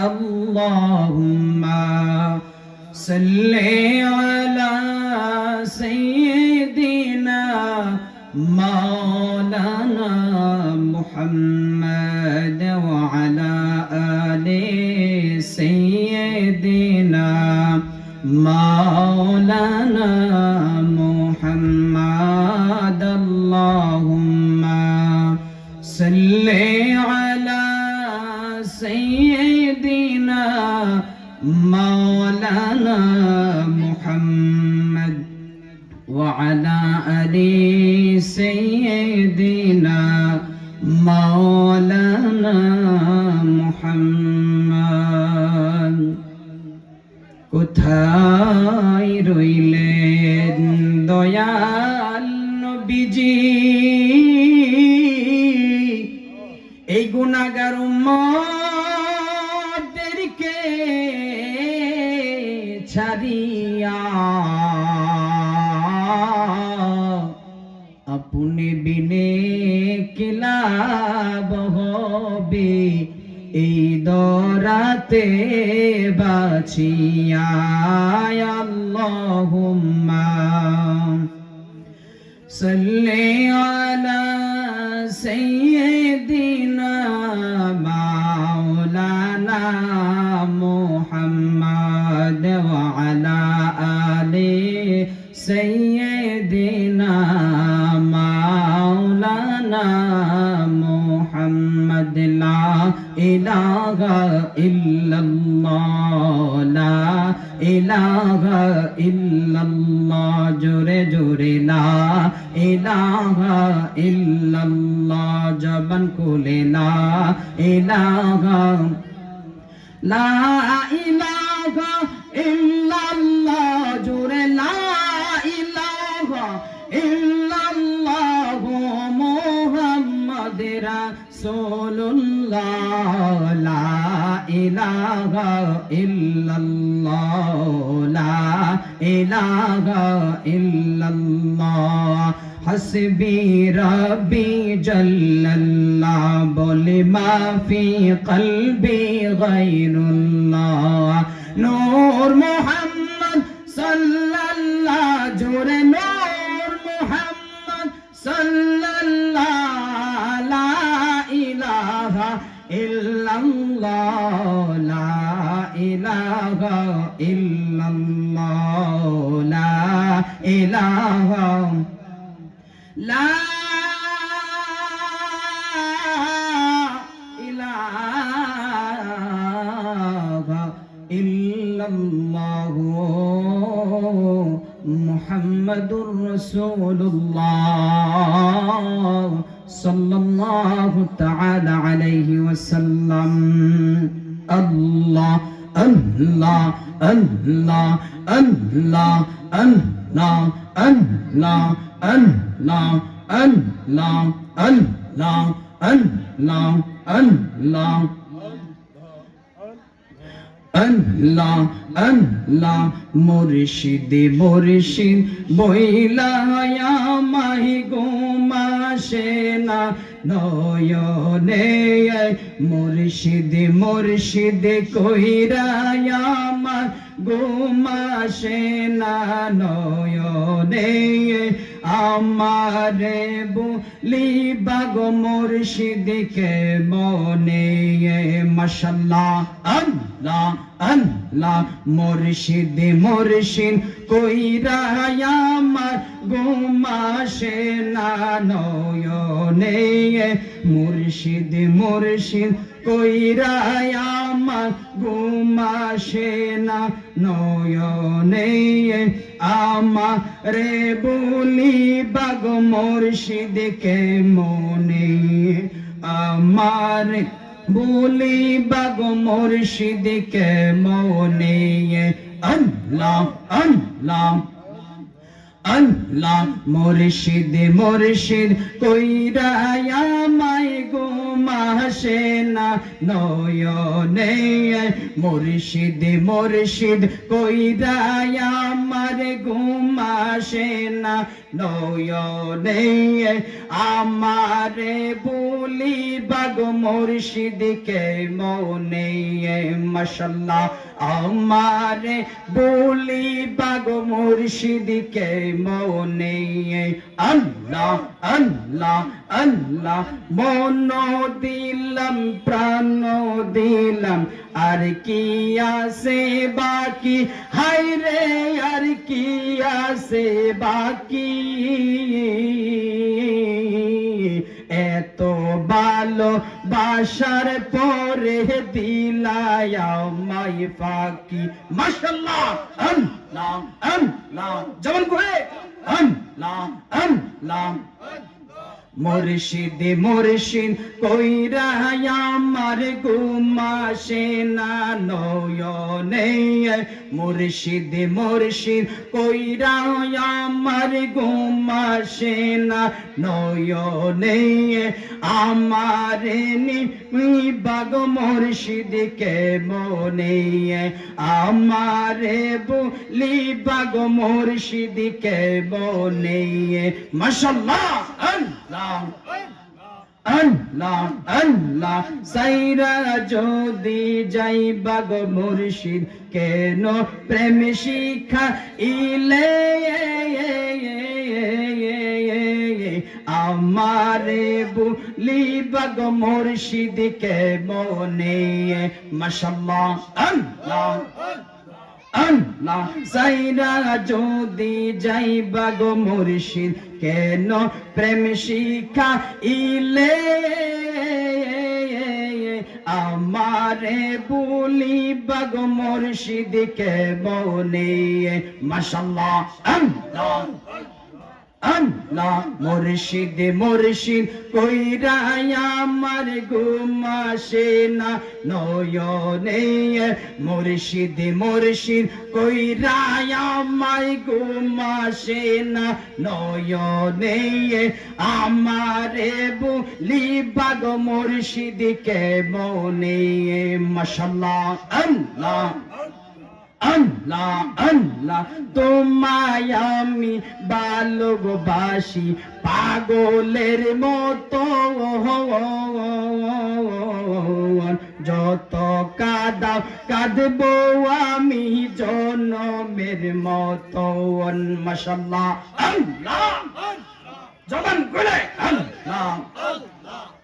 আল্লাহুম্মা সাল্লি আলা সাইয়্যিদিনা মাওলানা মুহাম্মদ ওয়া আলা আলি সাইয়্যিদিনা মাওলানা মুহাম্মদ আল্লাহুম্মা সাল্লি আলা সাইয়্যিদিনা মাওলানা মুহাম্মদ ওয়া আলা আলি সাইয়্যিদিনা মাওলানা মুহাম্মদ। কোথায় রইলেন দয়াল নবীজি, এই গুনাহগার উম্মতদেরকে ছাড়িয়া আপনি বিনে কি লাভ হবে এই দরাতে বাঁচিয়া। আল্লাহুম্মা সাল্লি আলা সাইয়্যিদিনা মাওলানা মুহাম্মদ ওয়া আলা আলি সাইয়্যিদিনা মাওলানা মুহাম্মদ। লা ইলাহা ইল্লাল্লাহ, লা ইলাহা ইল্লাল্লাহ, জোরে জোরে লা ইলাহা ইল্লাল্লাহ, জবান খুলে লা ইলাহা, লা ইলাহা ইল্লাল্লাহ, জোরে লা ইলাহা ইল্লাল্লাহ মুহাম্মাদুর রাসূলুল্লাহ। লা ইলাহা ইল্লাল্লাহ, লা ইলাহা ইল্লাল্লাহ, হাসবি রব্বি জাল্লাল্লাহ, বলে মাফি কলবি গায়রুল্লাহ। নূর মুহাম্মদ সাল্লাল্লাহ, জোরে নূর মুহাম্মদ সাল্লাল্লাহ, লা ইলাহা ইল্লাল্লাহ, লা ইলাহা ইল্লাল্লাহ, লা ইলাহা, লা ইলাহা ইল্লাল্লাহ মুহাম্মাদুর রাসূলুল্লাহ সাল্লাল্লাহু তাআলা আলাইহি ওয়াসাল্লাম। আল্লাহ আল্লাহ আল্লাহ আল্লাহ আল্লাহ আল্লাহ আল্লাহ আল্লাহ আল্লাহ আল্লাহ আল্লাহ আল্লাহ আল্লাহ। মুর্শিদে মুর্শিদ বইলা আমায় ঘুমাসে না নয়নে, মুর্শিদে মুর্শিদে কইরা আমার ঘুমাসে না নয়নে, আমারে বলিবা গো মুর্শিদকে মনে। মাশাআল্লাহ আল্লাহ আল্লাহ। মুর্শিদ মুর্শিদ কইরা আমার ঘুমাসে না নয়নে, মুর্শিদ মুর্শিদ কইরা আমার ঘুমাসে না নয়নে, আমারে বলিবা গো মুর্শিদকে মনে, আমারে বলিবা গো মুর্শিদকে মনে। আল্লাহ আল্লাহ আল্লাহ। মুর্শিদ মুর্শিদ কইরা আমায় ঘুমাসে না নয়নে, মুর্শিদ মুর্শিদ কইরা আমার ঘুমাসে না নয়নে, আমারে বলি বাগ মুর্শিদকে মনে মাশাআল্লাহ আমারে বলি বাগ মুর্শিদকে মনে আল্লাহ আল্লাহ আল্লাহ মন দিলাম প্রাণ দিলাম আর কি আছে বাকি হায় রে আর কি আছে বাকি এত ভালো বাসার পরে দিলায় আমায় ফাঁকি মাশাআল্লাহ আল্লাহ আল্লাহ যেমন করে আল্লাহ আল্লাহ মুর্শিদ মুর্শিদ কইরা আমার ঘুমাসে না নয়নে মুর্শিদ মুর্শিদ কইরা আমার ঘুমাসে না নয়নে আমার বাগ মুর্শিদকে মনে আমারে বলি বাগ মুর্শিদকে মনে মাশাআল্লাহ আল্লাহ আল্লাহ আল্লাহ সাইরা যদি যাই বাগ মুর্শিদ কেন প্রেম শিখা ইলে আমারে বলি বাগ মুর্শিদকে মনে মাশাআল্লাহ আল্লাহ আল্লাহ সাইরা যদি যাই বাগ মুর্শিদ কেন প্রেম শিখা ইলে আমারে বলি বাগ মুর্শিদকে মনে মাশাআল্লাহ আল্লাহ আল্লাহ মুর্শিদ মুর্শিদ কইরা আমার ঘুমাসে না নয়নে মুর্শিদ মুর্শিদ কইরা আমায় ঘুমাসে না নয়নে আমারে বলি বাগ মুর্শিদকে মনে মাশাআল্লাহ আল্লাহ আল্লাহ আল্লাহ তোমায় আমি ভালোবাসি পাগলের মতো যত কাঁদাও কাঁদবো আমি জনমের মতো মাশাআল্লাহ আল্লাহ জবান খুলে আল্লাহ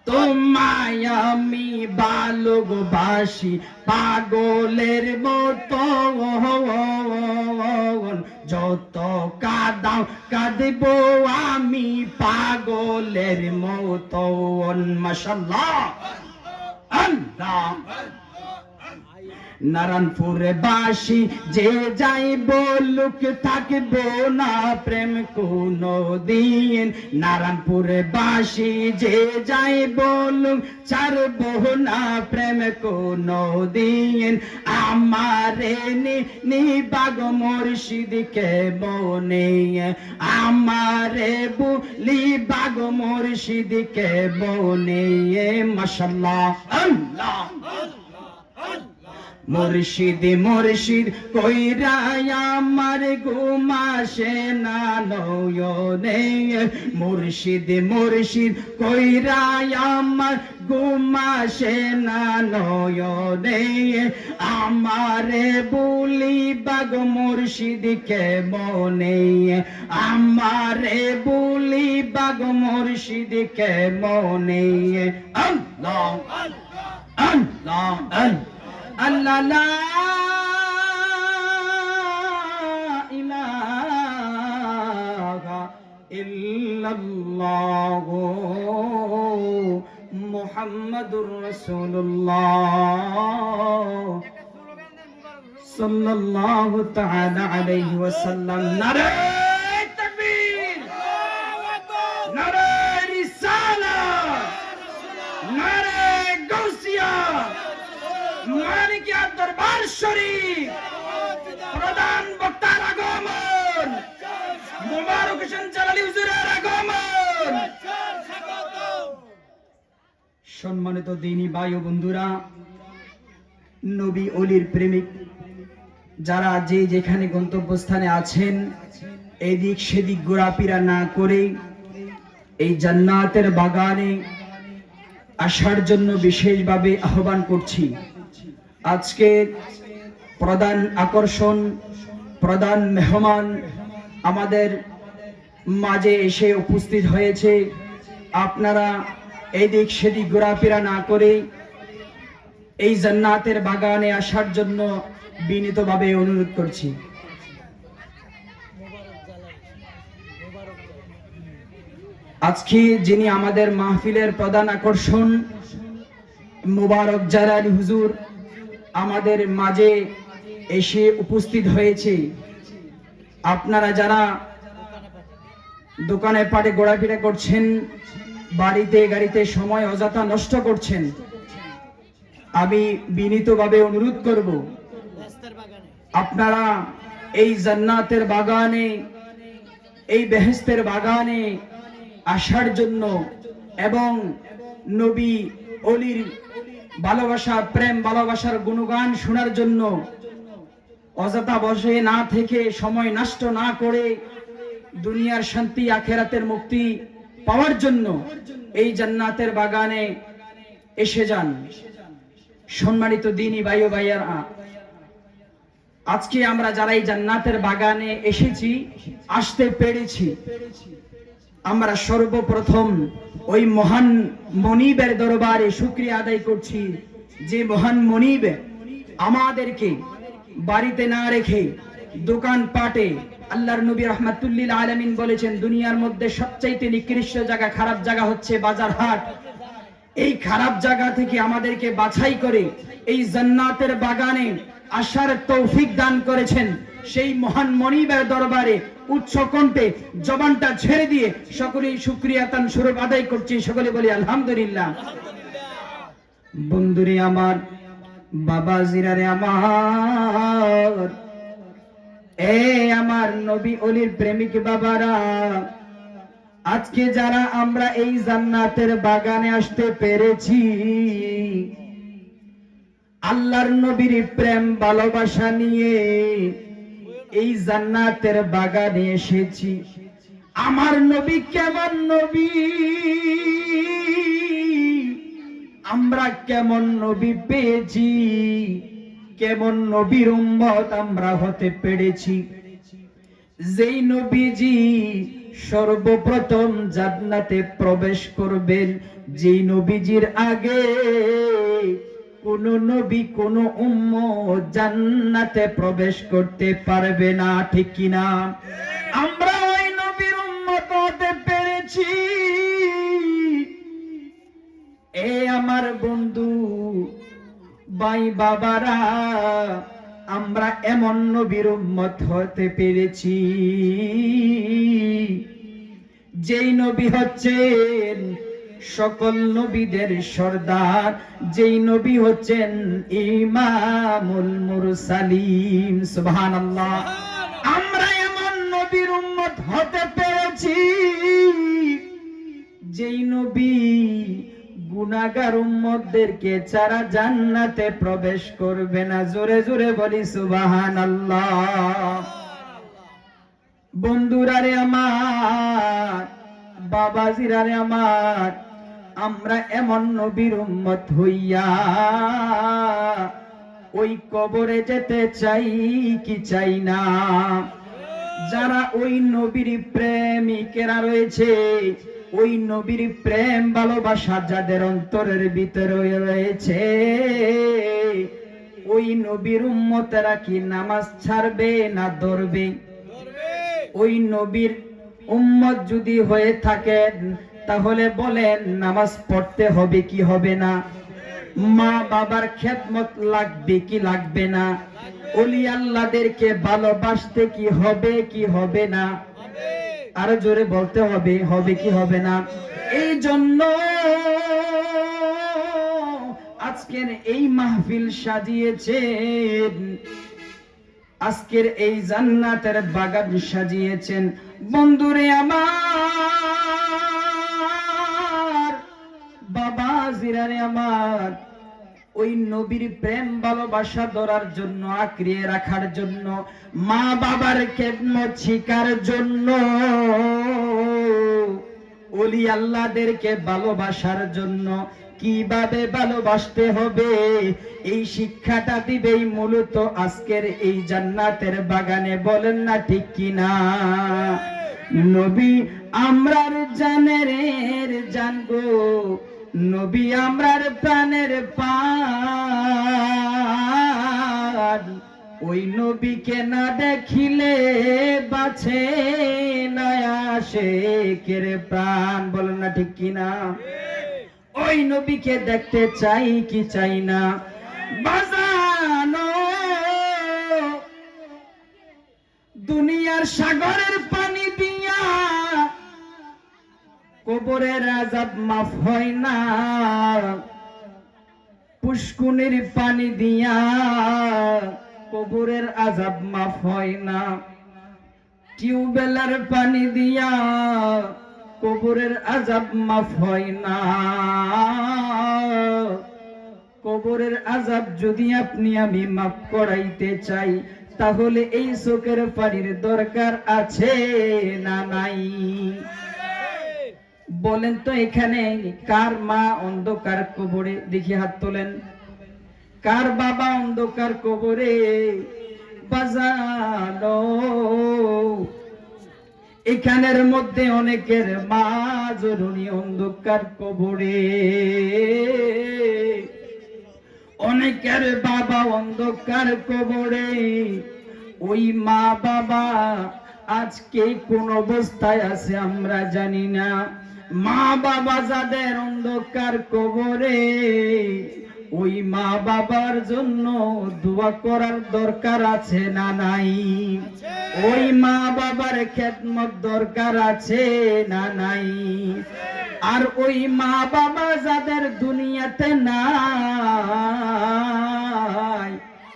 তোমায় আমি ভালোবাসি পাগলের মতো যত কাঁদাও কাঁদবো আমি পাগলের মতো মাশাআল্লাহ আল্লাহ নারায়ণপুরে বাসি যে যাই বলুক থাকবো না প্রেম কোনো দিন নারায়ণপুরে বাসি যে যাই বলুক ছাড়বো না প্রেম কোনো দিন আমারে নি বাগ মুর্শিদকে মনে আমারে বলি বাগ মুর্শিদকে মনে মাশাআল্লাহ আল্লাহ মুর্শিদ মুর্শিদ কইরা আমার ঘুমাসে না নয়নে মুর্শিদ মুর্শিদ কইরা আমার ঘুমাসে না নয়নে আমারে বলি বাগ মুর্শিদকে মনে আমারে বলি বাগ মুর্শিদকে মনে আল্লাহ আল্লাহ আল্লাহ লা ইলাহা ইল্লাল্লাহ মুহাম্মাদুর রাসূলুল্লাহ সাল্লাল্লাহু তাআলা আলাইহি ওয়াসাল্লাম নারে তাকবীর নারে রিসালাত নারে গাউসিয়া মানিকিয়া দরবার শরীফ প্রধান বক্তার আগমন মুবারক হোসেন জালালী হুজুরের আগমন সম্মানিত দ্বীনী ভাই ও বন্ধুরা নবী ওলির প্রেমিক যারা যে যেখানে গন্তব্যস্থানে আছেন এদিক সেদিক ঘোরাফেরা না করে এই জান্নাতের বাগানে আসার জন্য বিশেষভাবে আহ্বান করছি। আজকে প্রধান আকর্ষণ, প্রধান মেহমান আমাদের মাঝে এসে উপস্থিত হয়েছে। আপনারা এদিক সেদিক ঘোরাফেরা না করে এই জান্নাতের বাগানে আসার জন্য বিনীতভাবে অনুরোধ করছি। আজকে যিনি আমাদের মাহফিলের প্রধান আকর্ষণ মুবারক জালালী হুজুর আমাদের মাঝে এসে উপস্থিত হয়েছে। আপনারা যারা দোকানে পাটে ঘোরাফেরা করছেন, বাড়িতে গাড়িতে সময় অযথা নষ্ট করছেন, আমি বিনীতভাবে অনুরোধ করব আপনারা এই জান্নাতের বাগানে, এই বেহেশতের বাগানে আসার জন্য এবং নবী অলির ভালোবাসা, প্রেম ভালোবাসার গুণগান শোনার জন্য অযথা বসে না থেকে, সময় নষ্ট না করে দুনিয়ার শান্তি আখেরাতের মুক্তি পাওয়ার জন্য এই জান্নাতের বাগানে এসে যান। সম্মানিত দ্বীনি ভাই ও ভাইয়ারা, আজকে আমরা যারা এই জান্নাতের বাগানে এসেছি, আসতে পেরেছি, আমরা সর্বপ্রথম ওই মহান মনিবের দরবারে শুকরিয়া আদায় করছি, যে মহান মনিব আমাদেরকে বাড়িতে না রেখে দোকান পাটে, আল্লাহর নবী রাহমাতুল্লিল আলামিন বলেছেন দুনিয়ার মধ্যে সবচাইতে নিকৃষ্ট জায়গা, খারাপ জায়গা হচ্ছে বাজার হাট। এই খারাপ জায়গা থেকে আমাদেরকে বাছাই করে এই জান্নাতের বাগানে আসার তৌফিক দান করেছেন। সেই মহান মনিবের দরবারে উচ্চ কণ্ঠে জবানটা ছেড়ে দিয়ে সকলেই শুকরিয়া তান স্বরূপ আদায় করছি। সকলে বলি আলহামদুলিল্লাহ। বন্ধুরে আমার, বাবা জিরারে আমার, এ আমার নবী অলির প্রেমিক বাবারা, আজকে যারা আমরা এই জান্নাতের বাগানে আসতে পেরেছি, আল্লাহর নবীর প্রেম ভালোবাসা নিয়ে এই জান্নাতের বাগানে এসেছি। আমার নবী কেমন নবী, আমরা কেমন নবী পেয়েছি, কেমন নবীর উম্মত আমরা হতে পেরেছি। যেই নবীজি সর্বপ্রথম জান্নাতে প্রবেশ করবেন, যেই নবীজির আগে কোন নবী, কোন উম্মত জান্নাতে প্রবেশ করতে পারবে না, ঠিক কিনা? আমরা ওই নবীর উম্মত হতে পেরেছি। এ আমার বন্ধু ভাই বাবারা, আমরা এমন নবীর উম্মত হতে পেরেছি যেই নবী হচ্ছেন সকল নবীদের সর্দার, যেই নবী হচ্ছেন ইমামুল মুরসালিন। সুবহানাল্লাহ। আমরা এমন নবীর উম্মত হতে পেরেছি যেই নবী গুনাহগার উম্মতদেরকে ছাড়া জান্নাতে প্রবেশ করবে না। জোরে জোরে বলি সুবহানাল্লাহ। বন্ধুরা রে আমার, বাবাজিরা রে আমার, আমরা এমন নবীর উম্মত হইয়া ওই কবরে যেতে চাই কি চাই না? যারা ওই নবীর প্রেমিকেরা রয়েছে, ওই নবীর প্রেম ভালোবাসা যাদের অন্তরের ভিতরে রয়েছে, ওই নবীর উম্মতেরা কি নামাজ ছাড়বে না ধরবে? ওই নবীর উম্মত যদি হয়ে থাকেন, তাহলে বলেন নামাজ পড়তে হবে কি হবে না? মা বাবার খেদমত লাগবে কি লাগবে না? ওলি আল্লাহদেরকে ভালোবাসতে কি হবে কি হবে না? আরো জোরে বলতে হবে, হবে কি হবে না? এই জন্য আজকের এই মাহফিল সাজিয়েছেন, আজকের এই জান্নাতের বাগান সাজিয়েছেন। বন্ধুরে আমার, বাবা জিরারে আমার, ওই নবীর প্রেম ভালোবাসা ধরার জন্য, আঁকড়িয়ে রাখার জন্য, মা বাবার খেদমত শিকার জন্য, ওলি আল্লাহদেরকে ভালোবাসার জন্য, কিভাবে ভালোবাসতে হবে, এই শিক্ষাটা দিবেই মূলত আজকের এই জান্নাতের বাগানে। বলেন না ঠিক কিনা? নবী আমরার জানের জান গো, নবী আমরার প্রাণের প্রাণ। ওই নবীকে না দেখিলে বাঁচে না আশিকের প্রাণ। বলেন না ঠিক কিনা? ওই নবীকে দেখতে চাই কি চাই না বাজানো, দুনিয়ার সাগরের পানি দিয়া কবরের আযাব মাফ হয় না, পুষ্কুনির পানি দিয়া কবরের আযাব মাফ হয় না, টিউবওয়েলের পানি দিয়া কবরের আযাব মাফ হয় না। কবরের আযাব যদি আপনি আমি মাফ করাইতে চাই, তাহলে এই চোখের পানির দরকার আছে না নাই? বলেন তো এখানে কার মা অন্ধকার কবরে? দেখি হাত তোলেন। কার বাবা অন্ধকার কবরে? বাজানো এখানের মধ্যে অনেকের মা জরুরি অন্ধকার কবরে, অনেকের বাবা অন্ধকার কবরে। ওই মা বাবা আজকে কোন অবস্থায় আছে আমরা জানি না। মা বাবা যাদের অন্ধকার কবরে, ওই মা বাবার জন্য দোয়া করার দরকার আছে না নাই? ওই মা বাবার খেদমত দরকার আছে না নাই? আর ওই মা বাবা যাদের দুনিয়াতে নাই,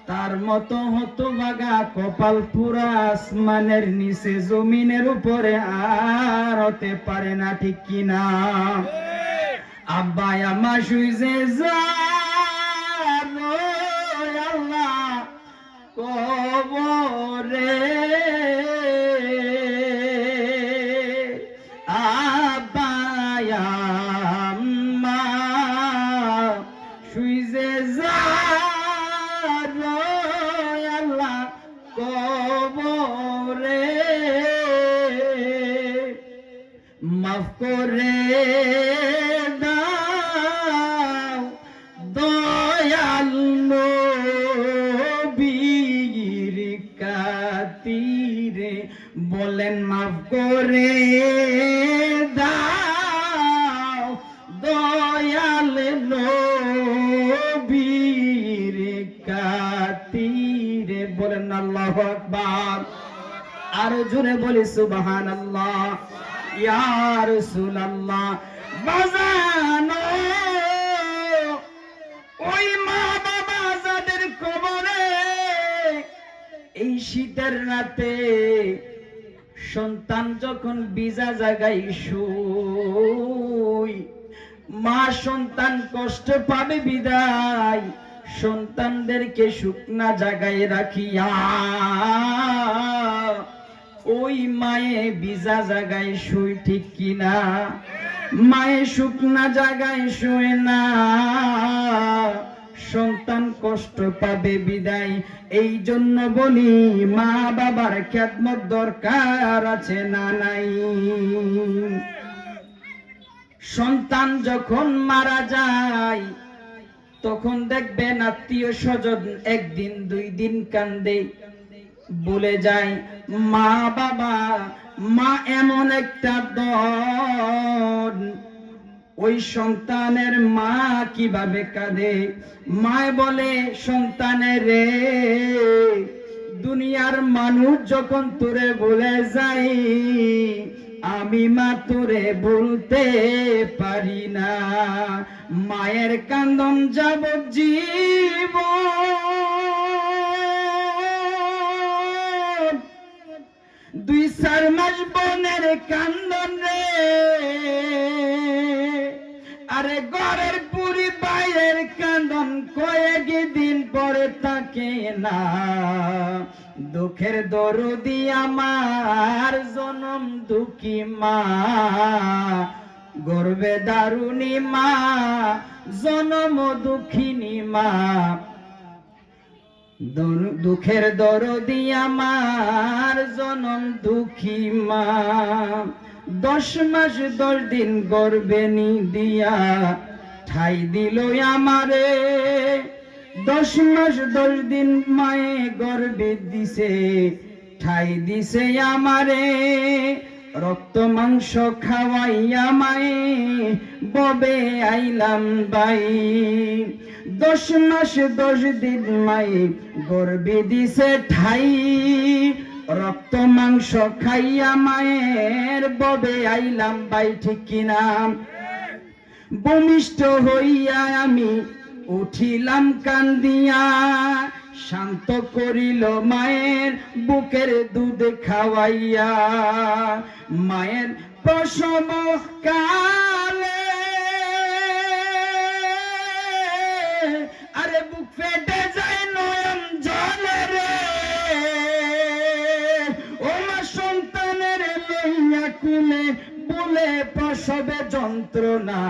তার মতো হতভাগা কপাল পুরা আসমানের নিচে জমিনের উপরে আর হতে পারে না। ঠিক কিনা? আব্বা আম্মা শুইছে জানো আল্লাহ কবরে, আব্বা আম্মা শুইছে জানো আল্লাহ কবরে, মাফ করে দাও দয়াল নবীর খাতিরে। বলেন মাফ করে দাও দয়াল নবীর খাতিরে। বলেন আল্লাহু আকবার। আরো জোরে বলি সুবহানাল্লাহ। ইয়া রাসূলুল্লাহ। বাজানো ওই মা বাবা যাদের কবরে, এই শীতের রাতে সন্তান যখন ভিজা জায়গায় শুই, মা সন্তান কষ্ট পাবে বিদায় সন্তানদেরকে শুকনা জায়গায় রাখিয়া ওই মায়ে ভিজা জায়গায় শুই। ঠিক কিনা? মায়ে শুকনা জায়গায় শুয়ে না, সন্তান কষ্ট পাবে বিদায়। এই জন্য বলি মা বাবার খেদমত দরকার আছে না নাই? সন্তান যখন মারা যায়, তখন দেখবেন আত্মীয় স্বজন একদিন দুই দিন কান্দে, বলে যায় মা বাবা। মা এমন একটা দন, ওই সন্তানের মা কিভাবে কাঁদে। মায় বলে সন্তানের রে, দুনিয়ার মানুষ যখন তোরে বলে যাই, আমি মা তোরে বলতে পারি না। মায়ের কান্দন যাবজ্জীবন, 2-4 মাস বনের কান্দন রে। আরে ঘরের পুরি বাইরের কান্দন কয়েক দিন পরে থাকে না। দুঃখের দরদি আমার জনম দুঃখী মা, গর্বে দারুণী মা, জনম দুঃখিনী মা, দুঃখের দরদি আমার জনম দুঃখী মা। 10 মাস 10 দিন গর্বে নি দিয়া ঠাই দিল আমারে। 10 মাস 10 দিন মায়ে গর্বে দিছে, ঠাই দিছে আমারে। রক্ত মাংস খাওয়াইয়া মায়ে ববে আইলাম বাই। 10 মাস 10 দিন মায়ে গর্বে দিছে ঠাই, রক্ত মাংস খাইয়া মায়ের ববে আইলাম বাই। ঠিক কিনা? ভূমিষ্ঠ হইয়া আমি উঠিলাম কান্দিয়া, শান্ত করিল মায়ের বুকের দুধ খাওয়াইয়া। মায়ের প্রসব কালে আরে বুক ফেটে যায় নয়ন জলে রে। ও মা সন্তানের লইয়া কুলে বলে প্রসবে যন্ত্রণা,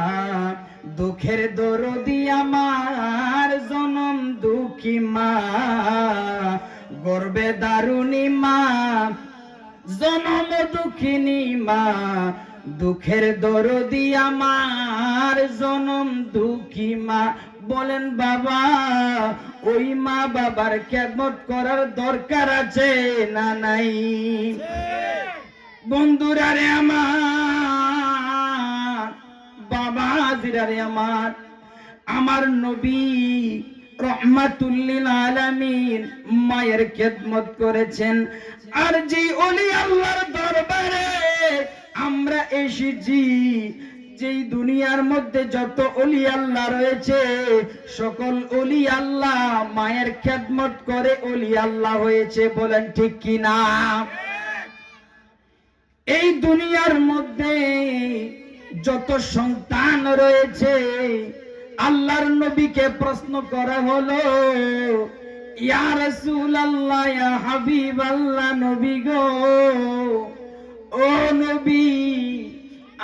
দুঃখের দরদি আমার জনম দুঃখী মা। গর্বে দারুণী মা, জনম দুঃখিনী মা, দুঃখের দরদি আমার জনম দুঃখী মা। বলেন বাবা, ওই মা বাবার খেদমত করার দরকার আছে না নাই? বন্ধুরা রে আমার, বাবা জিরারে আমার, আমার নবী রহমাতুল লিল আলামিন মায়ের খেদমত করেছেন। আর যে ওলি আল্লাহর দরবারে আমরা এসেছি, যেই দুনিয়ার মধ্যে যত ওলি আল্লাহ রয়েছে, সকল ওলি আল্লাহ মায়ের খেদমত করে ওলি আল্লাহ হয়েছে। বলেন ঠিক কিনা? এই দুনিয়ার মধ্যে যত সন্তান রয়েছে, আল্লাহর নবীকে প্রশ্ন করা হলো, ইয়া রাসূলুল্লাহ, ইয়া হাবিবাল্লাহ, নবী গো, ও নবী,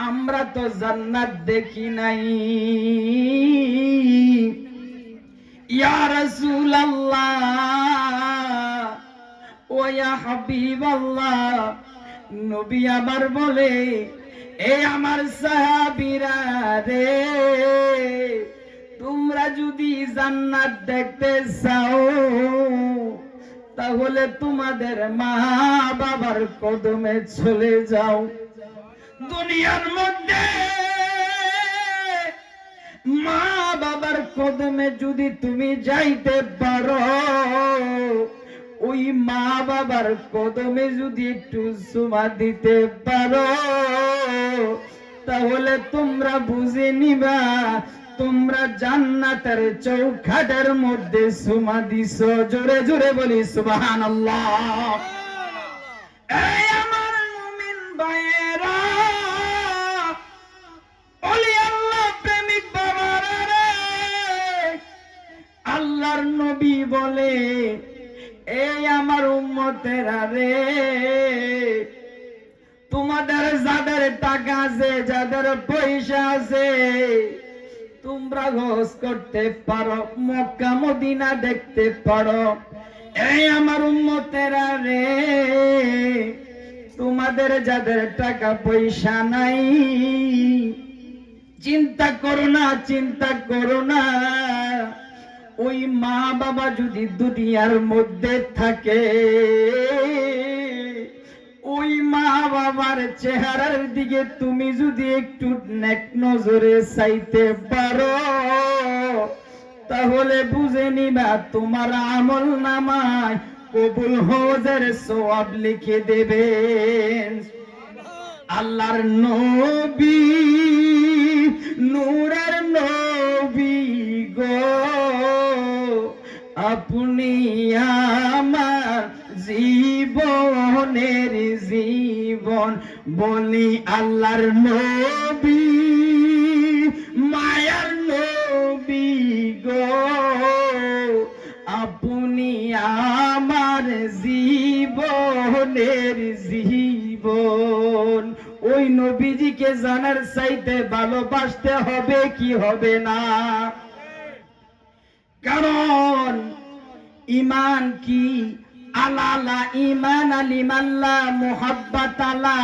আমরা তো জান্নাত দেখি নাই। ইয়া রাসূলুল্লাহ, ও ইয়া হাবিবাল্লাহ, নবী আবার বলে, এ আমার সাহাবীরা রে, তোমরা যদি জান্নাত দেখতে চাও তাহলে তোমাদের মা বাবার কদমে চলে যাও। দুনিয়ার মধ্যে মা বাবার কদমে যদি তুমি যাইতে পারো, ওই মা বাবার কদমে যদি একটু চুমা দিতে পারো, তাহলে তোমরা বুঝে নিবা তোমরা জান্নাতের চৌখাটের মধ্যে চুমা দিছো। জোরে জোরে বলি সুবহানাল্লাহ। এই আমার মুমিন ভাইয়েরা, ওলি আল্লাহ প্রেমিক বাবারা রে, আল্লাহর নবী বলে, এই আমার উম্মতেরা রে, তোমাদের যাদের টাকা আছে, যাদের পয়সা আছে, তোমরা হজ করতে পারো, মক্কা মদিনা দেখতে পারো। এই আমার উম্মতেরা রে, তোমাদের যাদের টাকা পয়সা নাই, চিন্তা করো না, চিন্তা করো না। ওই মা বাবা যদি দুনিয়ার মধ্যে থাকে, ওই মা বাবার চেহারার দিকে তুমি যদি একটু নেক নজরে চাইতে পারো, তাহলে বুঝে নিবা তোমার আমল নামায় কবুল হজের সওয়াব লিখে দেবেন। আল্লাহর নবী, নূরের নবী গো, আপনি আমার জীবনের জীবন। বলি আল্লাহর নবী, মায়ার নবী গো, আপনি আমার জীবনের জীবন। ওই নবীজিকে জানার চাইতে ভালোবাসতে হবে কি হবে না? কারণ ইমান কি? আলালা ইমান আলিমাল্লাহ মুহাব্বাত আলা,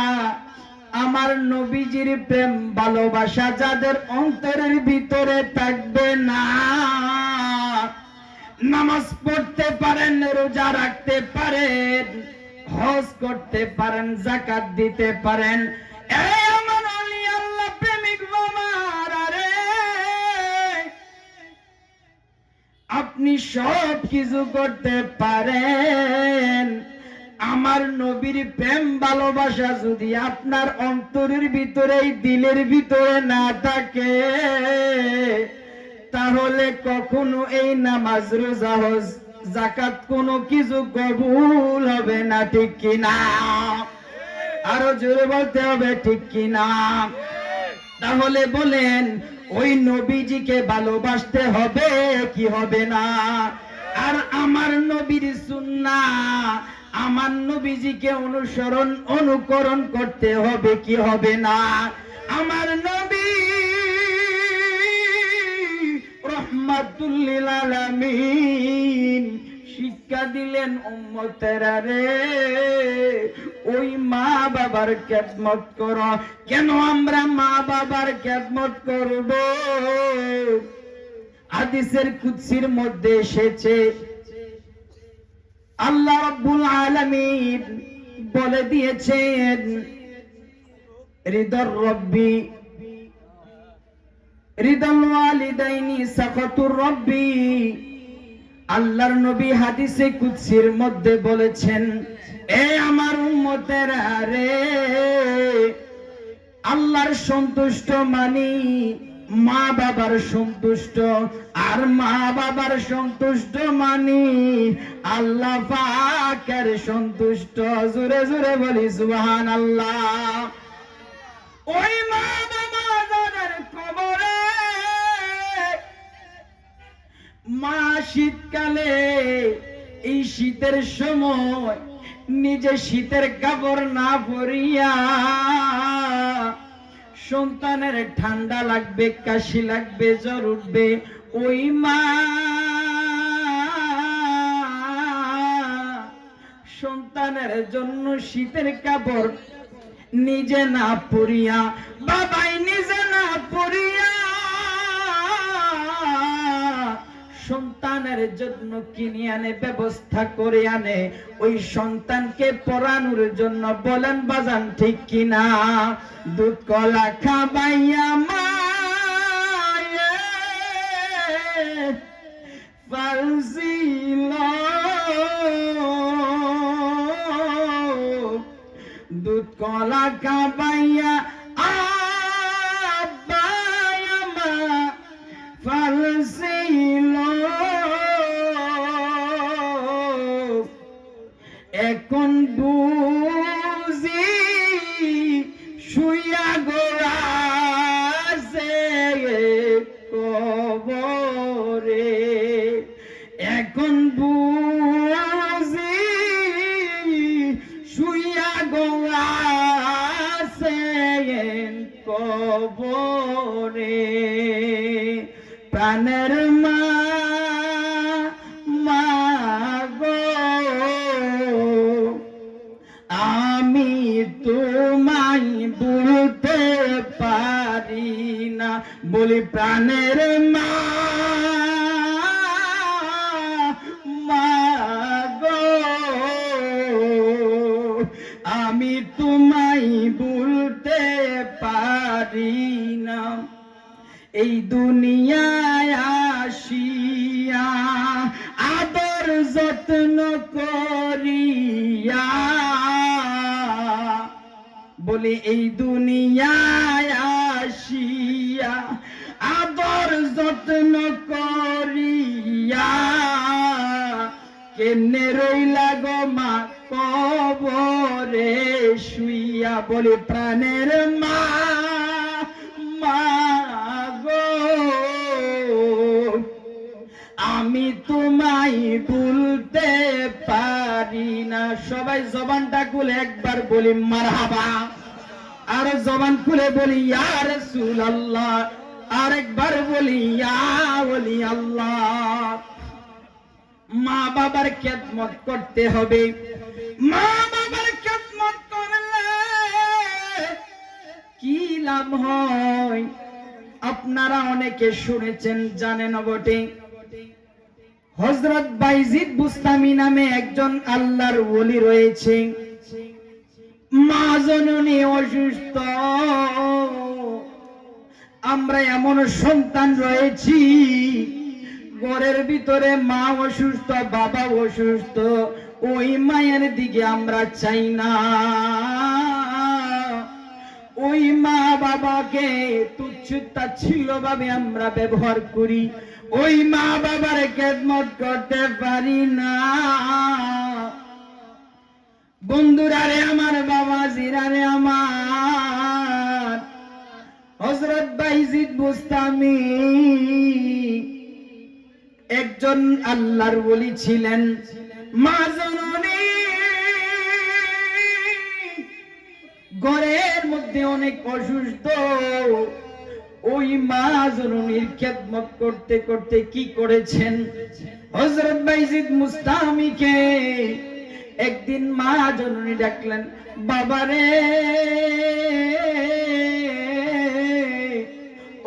আমার নবীজির প্রেম ভালোবাসা যাদের অন্তরের ভিতরে থাকবে না, নামাজ পড়তে পারেন, রোজা রাখতে পারেন, হজ করতে পারেন, যাকাত দিতে পারেন, এই আমার ওলি আল্লাহ প্রেমিক বাবারা রে, আপনি সব কিছু করতে পারেন, আমার নবীর প্রেম ভালোবাসা যদি আপনার অন্তরের ভিতরে, দিলের ভিতরে না থাকে, তাহলে কখনো এই নামাজ, রোজা, হজ, যাকাত কোনো কিছু কবুল হবে না, ঠিক কিনা? আরো জোরে বলতে হবে, ঠিক কিনা? তাহলে বলেন, ওই নবীজিকে ভালোবাসতে হবে কি হবে না? আর আমার নবীর সুন্নাহ, আমার নবীজিকে অনুকরণ করতে হবে কি হবে না? আমার নবী রহমাতুল লিল আলামিন শিক্ষা দিলেন উম্মতেরা রে, ওই মা বাবার খেদমত করো। কেন আমরা মা বাবার খেদমত করব? হাদিসের কুদসির মধ্যে এসেছে, আল্লাহ রাব্বুল আলামিন বলে দিয়েছেন, রিদার রব্বি রিদাল ওয়ালিদাইনি সাখাতুর রব্বি। আল্লাহর নবী হাদিসে কুদসির মধ্যে বলেছেন, এ আমার উম্মতেরা রে, আল্লাহর সন্তুষ্ট মানি মা বাবার সন্তুষ্ট, আর মা বাবার সন্তুষ্ট মানি আল্লাহ পাকের সন্তুষ্ট। জোরে জোরে বলি সুবহানাল্লাহ। ওই মা বাবা যাদের কবরে, মা শীতকালে, এই শীতের সময় নিজে শীতের কাপড় না পরিয়া, সন্তানের ঠান্ডা লাগবে, কাশি লাগবে, জ্বর উঠবে, ওই মা সন্তানের জন্য শীতের কাপড় নিজে না পরিয়া, বাবাই নিজে না পরিয়া, সন্তানের জন্য কিনে আনে, ব্যবস্থা করে আনে, ওই সন্তানকে পড়ানোর জন্য। বলেন বাজান ঠিক কিনা? দুধ কলা খাবাইয়া মায়ে ফালছিল, দুধ কলা খাবাইয়া আব্বায়া মা ফালছিল, এখন বুঝি শুইয়া গোরাছে কবরে, এখন বুঝি শুইয়া গোরাছে কবরে। প্রাণের মা, মা গো, আমি তোমায় ভুলতে পারি না। বলি প্রাণের মা, মা গো, আমি তোমায় ভুলতে পারি না। এই দুনিয়ায় আসিয়া আদর যত্ন করিয়া, বলি এই দুনিয়ায় আসিয়া আদর যত্ন করিয়া, কেমনে রইলা গো মা কবরে শুইয়া। বলি প্রাণের মা, মা গো, আমি তোমায় ভুলতে পারি না। সবাই জবানটা খুলে একবার বলি মারহাবা। আর জবান খুলে বলি ইয়া রাসূলুল্লাহ, আরেকবার বলি ইয়া ওলি আল্লাহ। মা বাবার খেদমত করতে হবে। মা বাবার খেদমত করলে কি লাভ হয় আপনারা অনেকে শুনেছেন, জানেন বটে। হযরত বাইজিদ বুস্তামি নামে একজন আল্লাহর ওলি রয়েছে। মা জননী অসুস্থ, আমরা এমন সন্তান রয়েছি ঘরের ভিতরে মা অসুস্থ, বাবা অসুস্থ, ওই মায়ের দিকে আমরা চাই না। ওই মা বাবাকে তুচ্ছ তাচ্ছিল্য ভাবে আমরা ব্যবহার করি, ওই মা বাবার খেদমত করতে পারি না। বন্ধুরা রে আমার, বাবাজিরা রে আমার, হযরত বাইজিদ বুস্তামি একজন আল্লাহর ওলি ছিলেন। মা জননী ঘরের মধ্যে অনেক অসুস্থ, ওই মা জননীর খেদমত করতে করতে কি করেছেন, হযরত বাইজিদ বুস্তামিকে একদিন মা জননী ডাকলেন, বাবারে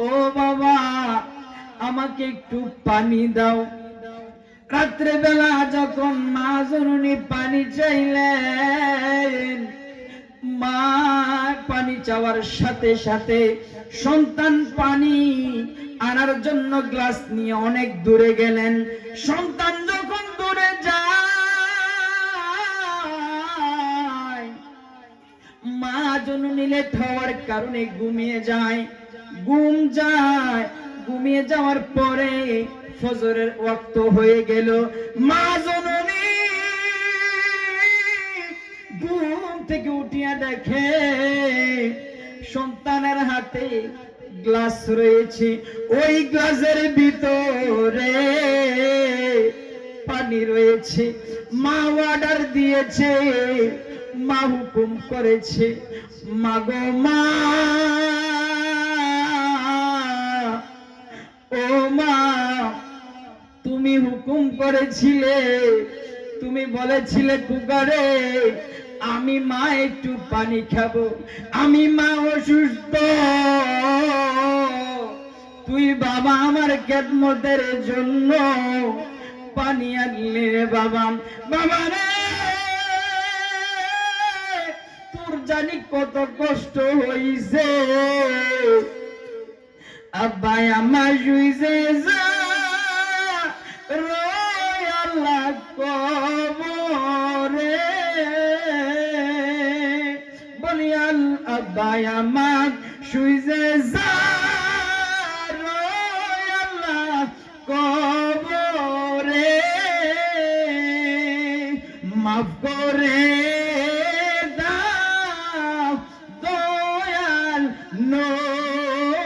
ও বাবা, আমাকে একটু পানি দাও। রাত্রে বেলা যখন মা জননী পানি চাইলেন, মা পানি চাওয়ার সাথে সাথে সন্তান পানি আনার জন্য গ্লাস নিয়ে অনেক দূরে গেলেন। সন্তান যখন দূরে যায়, মা জননী লেট হওয়ার কারণে ঘুমিয়ে যায়। ঘুমিয়ে যাওয়ার পরে ফজরের ওয়াক্ত হয়ে গেল। মা জননী ঘুম থেকে উঠিয়া দেখে সন্তানের হাতে গ্লাস রয়েছে, ওই গ্লাসের ভিতরে পানি রয়েছে। মা অর্ডার দিয়েছে, মা হুকুম করেছে, মাগো মা, ও মা, তুমি হুকুম করেছিলে, তুমি বলেছিলে কুকারে আমি মা একটু পানি খাবো, আমি মা অসুস্থ, তুই বাবা আমার খেদমতের জন্য পানি আনলে রে বাবা। বাবা রে, তোর জানি কত কষ্ট হইছে, আব্বাই আমার শুইছে যা রয় আল্লাহ কবরে, বলি আব্বাই আমার শুইছে যা রয় আল্লাহ কবরে, মাফ করে দাও দয়াল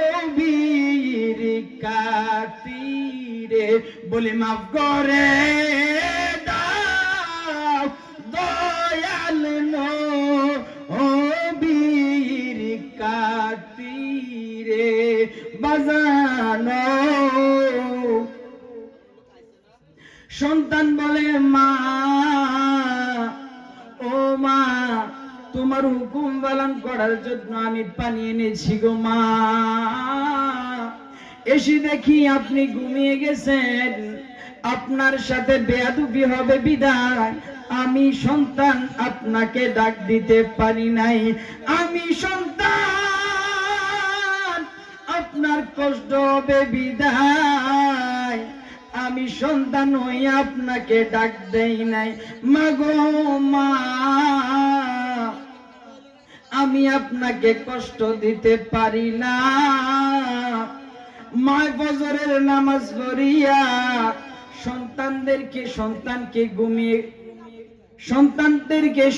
নবীর খাতিরে, বলি মাফ করে দাও দয়াল নবীর খাতিরে। বাজানো সন্তান বলে, মা, ও মা, তোমার হুকুম পালন করার জন্য আমি পানি এনেছি গো মা। এসে দেখি আপনি ঘুমিয়ে গেছেন, আপনার সাথে বেয়াদবি হবে বিদায় আমি সন্তান আপনাকে ডাক দিতে পারি নাই। আমি সন্তান, আপনার কষ্ট হবে বিদায় আমি সন্তান হই আপনাকে ডাক দেই নাই। মাগো মা, আমি আপনাকে কষ্ট দিতে পারি না। মা ফজরের নামাজ পড়িয়া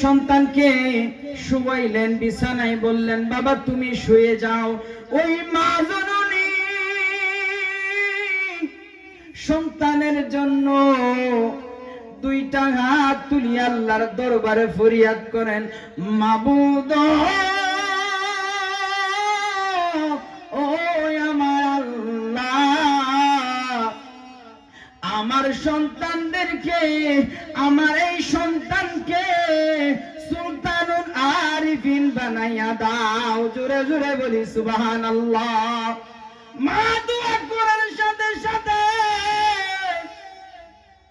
সন্তানকে শুয়াইলেন বিছানায়, বললেন বাবা তুমি শুয়ে যাও। ওই মা জননী সন্তানের জন্য দুইটা হাত তুলি আল্লাহর দরবারে ফরিয়াদ করেন, মাবুদ সন্তানদেরকে, আমার এই সন্তানকে সুলতানুল আরিফিন বানাইয়া দাও। জোরে জোরে বলি সুবহানাল্লাহ। মা দোয়া করার সাথে সাথে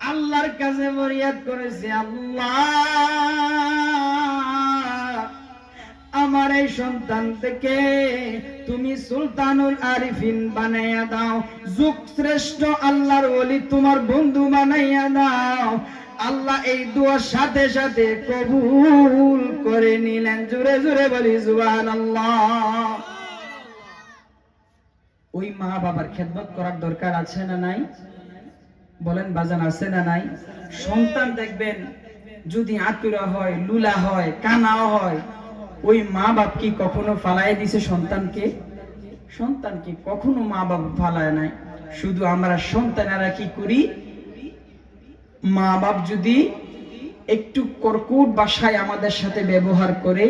আল্লাহর কাছে ফরিয়াদ করেছে, আল্লাহ আমার এই সন্তান থেকে তুমি সুলতানুল আরিফিন বানাইয়া দাও, যুগ শ্রেষ্ঠ আল্লাহর ওলি তোমার বন্ধু বানাইয়া দাও। আল্লাহ এই দোয়ার সাথে সাথে কবুল করে নিলেন। জোরে জোরে বলি সুবহানাল্লাহ। ওই মা বাবার খেদমত করার দরকার আছে না নাই? বলেন বাজান, আছে না নাই? সন্তান দেখবেন যদি আতুরা হয়, লুলা হয়, কানাও হয়, ওই মা বাপ কি কখনো ফালায় দিছে সন্তানকে? সন্তানকে কখনো মা বাপ ফালায় নাই। শুধু আমরা সন্তানেরা কি করি, মা বাপ যদি একটু কর্কট ভাষায় আমাদের সাথে ব্যবহার করে,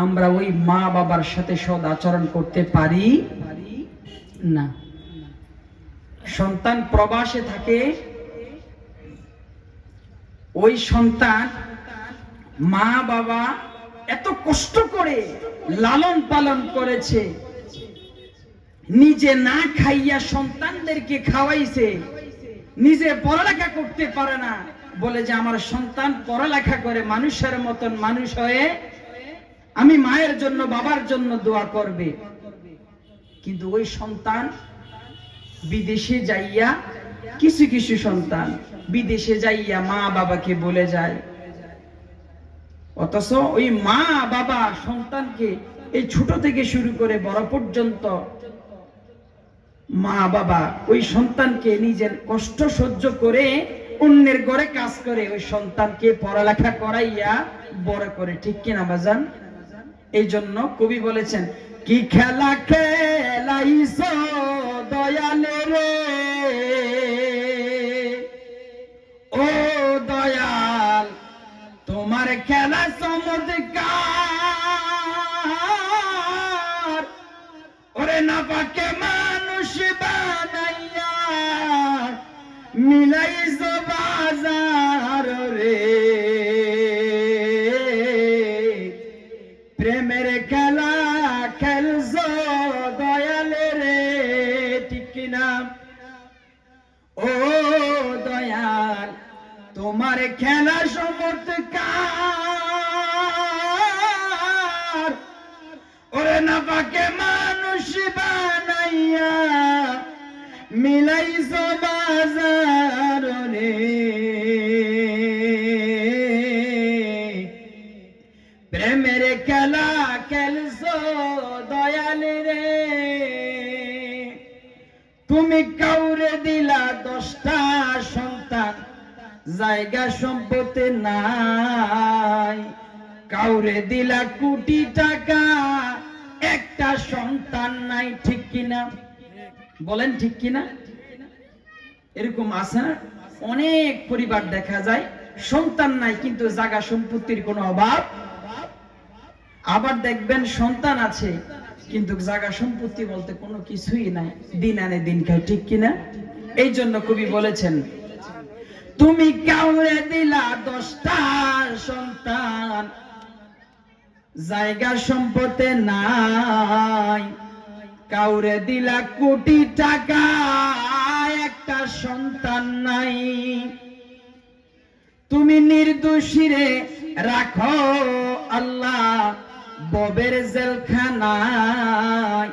আমরা ওই মা বাবার সাথে সদ আচরণ করতে পারি না। সন্তান প্রবাসে থাকে, ওই সন্তান মা বাবা এত কষ্ট করে লালন পালন করেছে, নিজে না খাইয়া সন্তানদেরকে খাওয়াইছে, নিজে পড়ালেখা করতে পারে না, বলে যে আমার সন্তান পড়ালেখা করে মানুষের মতন মানুষ হয়ে আমি মায়ের জন্য বাবার জন্য দোয়া করবে। কিন্তু ওই সন্তান বিদেশে যাইয়া, কিছু কিছু সন্তান বিদেশে যাইয়া মা বাবাকে বলে যায়, অথচ ওই মা বাবা সন্তানকে এই ছোট থেকে শুরু করে বড় পর্যন্ত মা বাবা ওই সন্তানকে নিজের কষ্ট সহ্য করে অন্যের ঘরে কাজ করে ওই সন্তানকে পড়ালেখা করাইয়া বড় করে। ঠিক কিনা বাজান? এই জন্য কবি বলেছেন, কি খেলা খেলাইছো দয়ালে রে, ও দয়াল তোমার খেলা চমৎকার, ওরে না পাকে মানুষ বানাইয়া মিলাইছো বাজার রে, প্রেমের খেলা খেলছো দয়ালে রে। ঠিক কিনা? ও দয়াল তোমার খেলা চমৎকার, ওরে না পাকে মানুষ বানাইয়া মিলাইছো বাজার রে, প্রেমের খেলা খেলছো দয়ালে রে। তুমি কাউরে দিলা 10টা সন্তান, জায়গা সম্পত্তি নাই, কাউরে দিলা কোটি টাকা, একটা সন্তান নাই। ঠিক কিনা? বলেন ঠিক কিনা? এরকম আছে না? অনেক পরিবার দেখা যায় সন্তান নাই কিন্তু জায়গা সম্পত্তির কোনো অভাব, আবার দেখবেন সন্তান আছে কিন্তু জায়গা সম্পত্তি বলতে কোনো কিছুই নাই, দিন আনে দিন খায়। ঠিক কিনা? এই জন্য কবি বলেছেন, তুমি কাউরে দিলা 10টা সন্তান, জায়গা সম্পত্তি নাই, কাউরে দিলা কোটি টাকা, একটা সন্তান নাই। তুমি নির্দোষীরে রাখো আল্লাহ ববের জেলখানায়,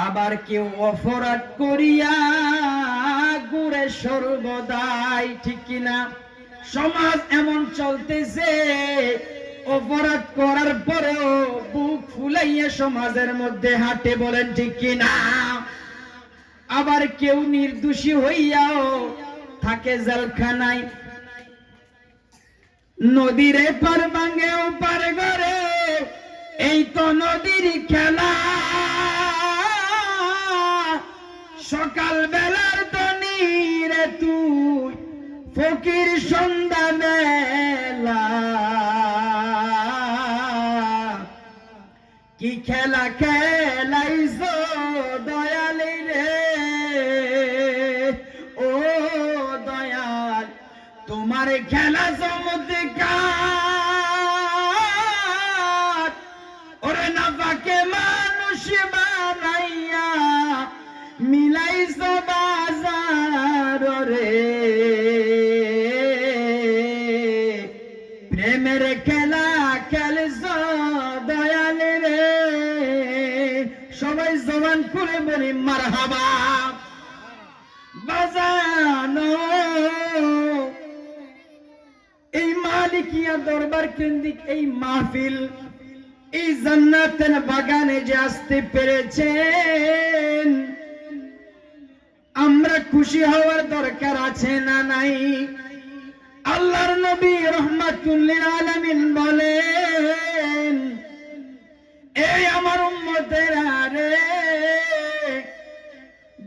আবার কেউ অপরাধ করিয়া ঘুরে সর্বদাই। ঠিক কিনা? সমাজ এমন চলতেছে, অপরাধ করার পরেও বুক ফুলাইয়া সমাজের মধ্যে হাঁটে। বলেন ঠিক কিনা? আবার কেউ নির্দোষী হইয়াও থাকে জেলখানায়। নদীর এপার ভাঙে ওপার গড়ে, এই তো নদীর খেলা, সকাল বেলার ধনী রে তুই ফকির সন্ধ্যা বেলা, কি খেলা খেলাইছো দয়ালি রে, ও দয়াল প্রেমের খেলা খেলছ দয়াল রে, সবাই জবান করে বলি মারহাবা। বাজানো এই মালিকিয়া দরবার কেন্দ্রিক এই মাহফিল, এই জান্নাতের বাগানে যে আসতে পেরেছেন, আমরা খুশি হওয়ার দরকার আছে না নাই? আল্লাহর নবী রাহমাতুল লিল আলামিন বলেন, এই আমার উম্মতেরা রে,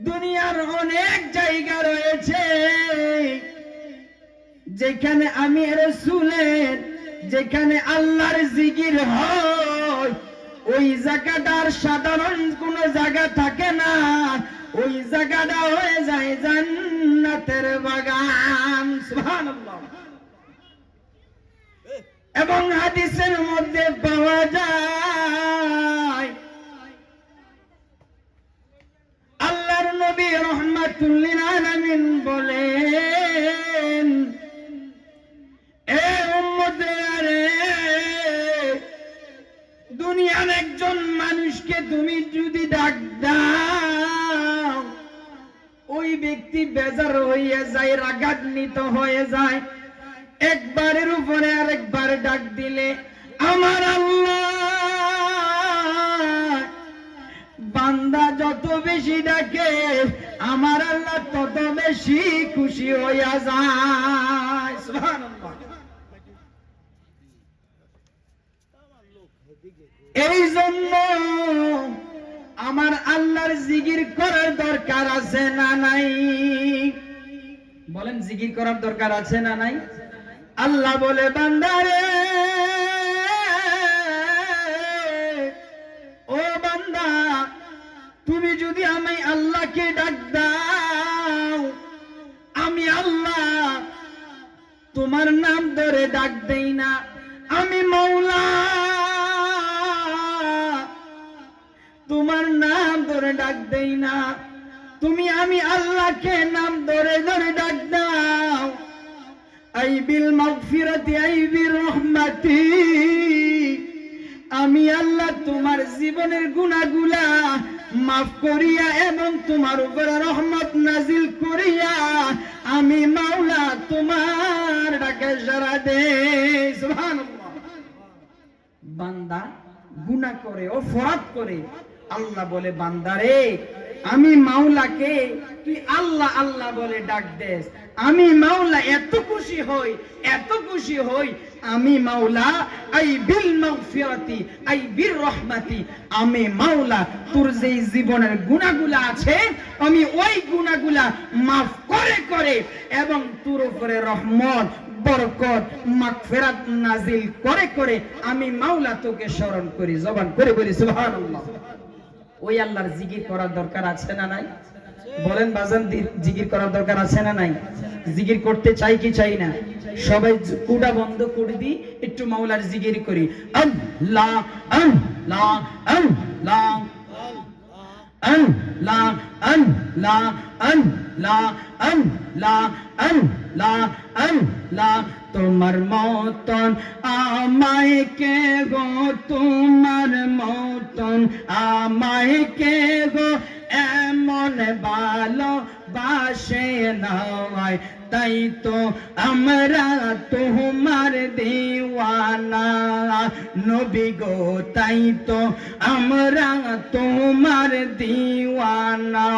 দুনিয়ার অনেক জায়গা রয়েছে যেখানে আমি রাসূলের, যেখানে আল্লাহর জিকির হয়, ওই জায়গাটার সাধারণ কোন জায়গা থাকে না, ওই জায়গাটা হয়ে যায় জান্নাতের বাগান। সুবহানাল্লাহ। এবং হাদিসের মধ্যে পাওয়া যায়, আল্লাহর নবী রাহমাতুল লিল আলামিন বলেন, এ উম্মতেরা রে, দুনিয়ার একজন মানুষকে তুমি যদি ডাক দাও, ওই ব্যক্তি বেজার হয়ে যায়, রাগান্বিত হয়ে যায়। একবারের উপরে আরেকবার ডাক দিলে আমার আল্লাহ, বান্দা যত বেশি ডাকে আমার আল্লাহ তত বেশি খুশি হইয়া যায়। সুবহানাল্লাহ। এই জন্য আমার আল্লাহর জিকির করার দরকার আছে না নাই? বলেন, জিকির করার দরকার আছে না নাই? আল্লাহ বলে, বান্দারে, ও বান্দা, তুমি যদি আমি আল্লাহকে ডাক দাও, আমি আল্লাহ তোমার নাম ধরে ডাক দেই না, আমি মাওলা তোমার নাম ধরে ডাক দেই না, তুমি আমি আল্লাহকে নাম ধরে ধরে ডাক দাও। আই বিল মাগফিরাতি আই বির রহমাতি, আমি আল্লাহ তোমার জীবনের গুনাহগুলা মাফ করিয়া এবং তোমার উপরে রহমত নাজিল করিয়া আমি মাওলা তোমার ডাকে সাড়া দেই। সুবহানাল্লাহ। বান্দা গুনাহ করে, অপরাধ করে, আল্লাহ বলে, বান্দারে, আমি মাওলাকে তুই আল্লাহ আল্লাহ বলে ডাক দেস, আমি মাওলা এত খুশি হই, এত খুশি হই, আমি মাওলা আই বিল মাগফিরাতি আই বির রহমাতি, আমি মাওলা তোর যে জীবনের গুনাহগুলা আছে আমি ওই গুনাহগুলা মাফ করে করে এবং তোর উপরে রহমত, বরকত, মাগফিরাত নাজিল করে করে আমি মাওলা তোকে স্মরণ করি। জবান করে বলি সুবহানাল্লাহ। ওই আল্লাহর জিকির করার দরকার আছে না নাই? বলেন বাজান, জিকির করার দরকার আছে না নাই? জিকির করতে চাই কি চাই না? সবাই কুড়া বন্ধ করে দি, একটু মাওলার জিকির করি। আল্লাহ আল্লাহ আল্লাহ আল্লাহ আল্লাহ আল্লাহ আল্লাহ আল্লাহ আল্লাহ, তোমার মতন আমায় কে গো, তোমার মতন আমায় কে গো, এমন ভালো বাসে নয়, তাই তো আমরা তোমার দিওয়ানা নবী গো, তাই তো আমরা তোমার দিওয়ানা।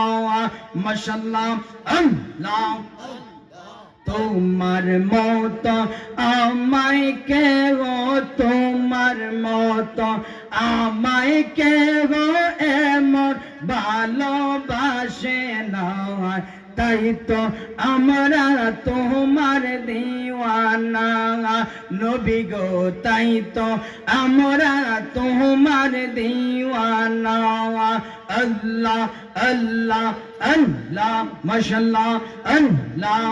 মাশাআল্লাহ। আল্লাহ, তোমার মত আমায় কে গো, তোমার মত আমায় কে গো, এমন ভালোবাসে না, তাই তো আমরা তোমার দিওয়ানা নবী গো, তাই তো আমরা তোমার দিওয়ানা। আল্লাহ আল্লাহ আল্লাহ, মাশাআল্লাহ আল্লাহ,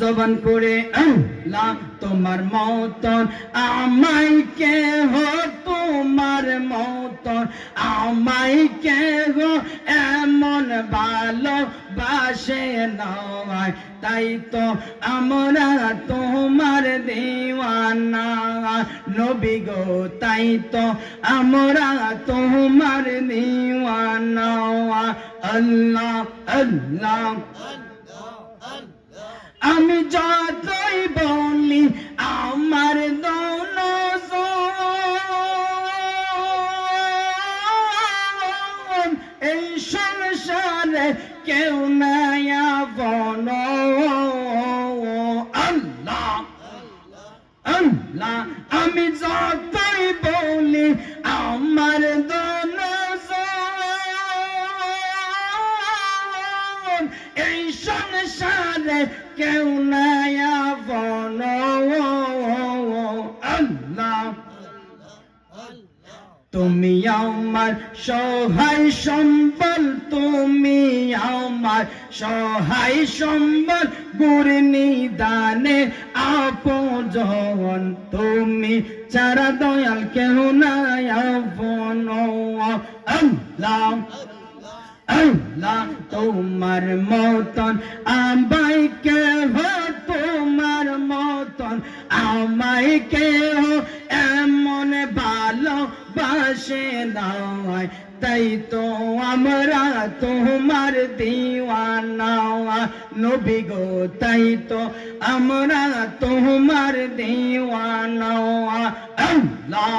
জবান করে আল্লাহ, তোমার মতন আমায় কে হো, তোমার মতন আমায় কে গো, এমন ভালোবাসে নয়, তাই তো আমরা তোমার দিওয়ানা। দিওয়ানা নবী গো তাই তো আমরা তোমার দিওয়ানা আল্লাহ আল্লাহ আমি যতই বলি আমার দোনো এই সংসারে কেউ নাই আপন আল্লাহ আল্লাহ আমি যতই বলি আমার দোনো এই সংসারে কেউ নাই আপন আল্লাহ তুমি আমার সহায় সম্বল তুমি আমার সহায় সম্বল গুরু নিদানে আপন তুমি ছাড়া দয়াল কেউ নাই আপন আল্লাহ আল্লাহ তোমার মতন আমায় কেহ তোমার মতন আমায় কেহ এমন ভালোবাসে নাই তাই তো আমরা তোমার দিওয়ানা নবী গো তাই তো আমরা তোমার দিওয়ানা আল্লাহ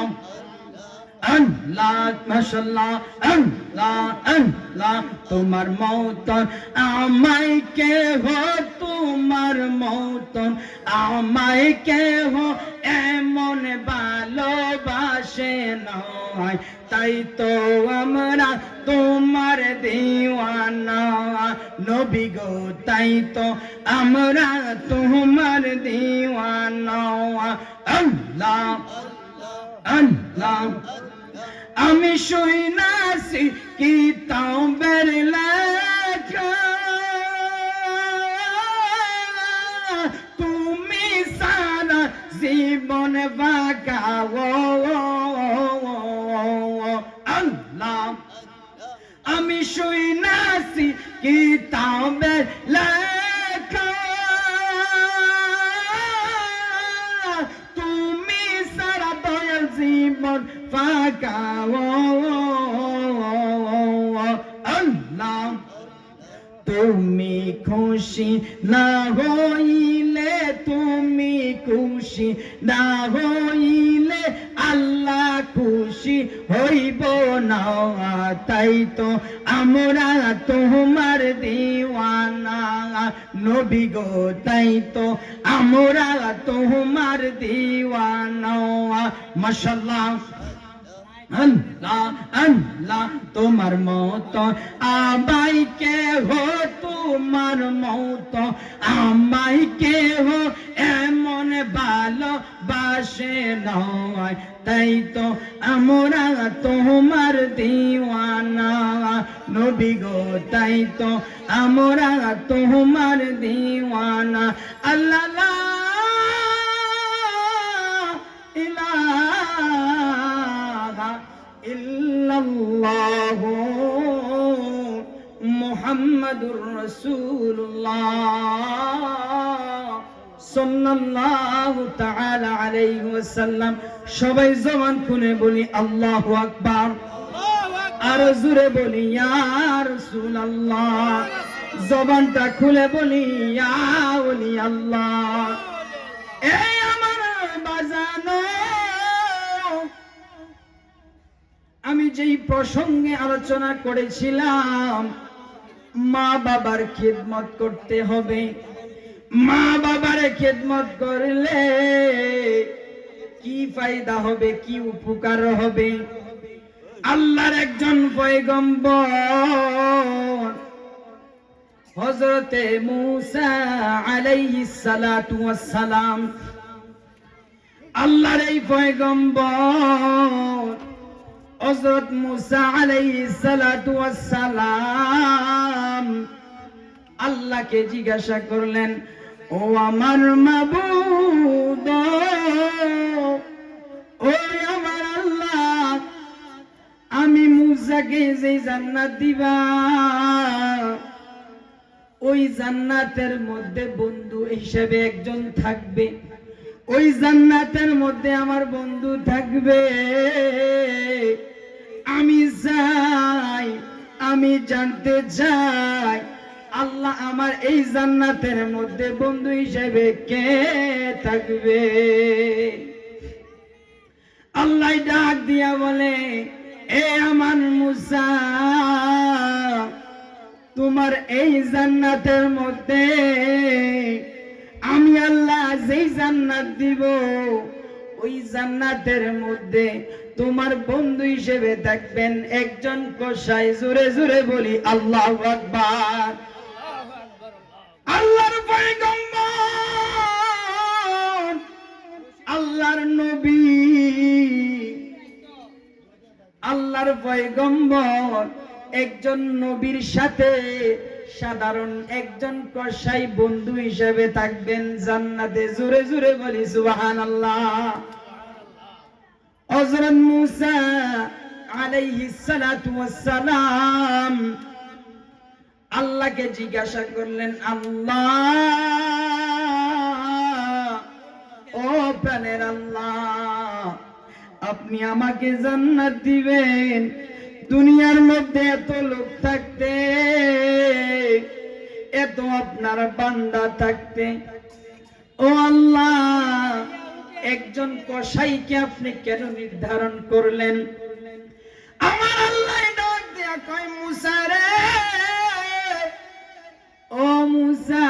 আল্লাহ মাশাআল্লাহ আল্লাহ আল্লাহ তোমার মতন আমায় কেহ তোমার মতন আমায় কেহ এমন ভালোবাসে নাই তাই তো আমরা তোমার দিওয়ানা নবী গো তাই তো আমরা তোমার দিওয়ানা আল্লাহ আল্লাহ আমি শুনাছি কিতাবের লেখা তুমি সারা জীবন বাঁকাও আল্লাহ আমি শুনাছি কিতাবের লেখা তুমি সারা দয়াল জীবন আল্লাহ তুমি খুশি না হইলে তুমি খুশি না হইলে আল্লাহ খুশি হইব না তাই তো আমরা তোমার দিওয়ানা নবী গো তাই তো আমরা তোমার দিওয়ানা মাশাআল্লাহ আল্লাহ আল্লাহ তোমার মত আমায় কেহ তোমার মত আমায় কেহ এমন ভালোবাসে নয় তাই তো আমরা তোমার দিওয়ানা নবী গো তাই তো আমরা তোমার দিওয়ানা আল্লাহ লা ইলাহা ইল্লাল্লাহু মুহাম্মাদুর রাসূলুল্লাহ সাল্লাল্লাহু তাআলা আলাইহি ওয়াসাল্লাম সবাই জবান খুলে বলি আল্লাহু আকবার আর জোরে বলি ইয়া রাসূলুল্লাহ জবানটা খুলে বলি ইয়া ওলি আল্লাহ এই আমার বাজানো আমি যেই প্রসঙ্গে আলোচনা করেছিলাম মা বাবার খিদমত করতে হবে মা বাবার খিদমত করলে কি ফায়দা হবে কি উপকার হবে আল্লাহর একজন পয়গম্বর হযরতে মূসা আলাইহিস সালাতু ওয়াস সালাম আল্লাহর এই পয়গম্বর হযরত মূসা আলাইহিস সালাতু ওয়াস সালাম আল্লাহকে জিজ্ঞাসা করলেন ও আমার মাবুদ ও আমার আল্লাহ আমি মূসাকে যে জান্নাত দিবা ওই জান্নাতের মধ্যে বন্ধু হিসেবে একজন থাকবে ওই জান্নাতের মধ্যে আমার বন্ধু থাকবে। আমি চাই, আমি জানতে চাই আল্লাহ আমার এই জান্নাতের মধ্যে বন্ধু হিসেবে কে থাকবে। আল্লাহ ডাক দিয়া বলে, এ আমার মুসা, তোমার এই জান্নাতের মধ্যে আমি আল্লাহ যেই জান্নাত দিব, ওই জান্নাতের মধ্যে তোমার বন্ধু হিসেবে থাকবেন একজন কসাই। জোরে জোরে বলি আল্লাহু আকবার। আল্লাহর পয়গম্বর, আল্লাহর নবী, আল্লাহর পয়গম্বর একজন নবীর সাথে সাধারণ একজন কসাই বন্ধু হিসেবে থাকবেন জান্নাতে। জোরে জোরে বলি সুবহানাল্লাহ। হযরত মূসা আলাইহিস সালাতু ওয়াস সালাম আল্লাহকে জিজ্ঞাসা করলেন, আল্লাহ, ও প্রাণের আল্লাহ, আপনি আমাকে জান্নাত দিবেন, দুনিয়ার মধ্যে এত লোক থাকতে, এত আপনার বান্দা থাকতে, ও আল্লাহ, একজন কসাইকে আপনি কেন নির্ধারণ করলেন? আমার আল্লাহ ডাক দেয়া কয়, মূসা রে, ও মূসা,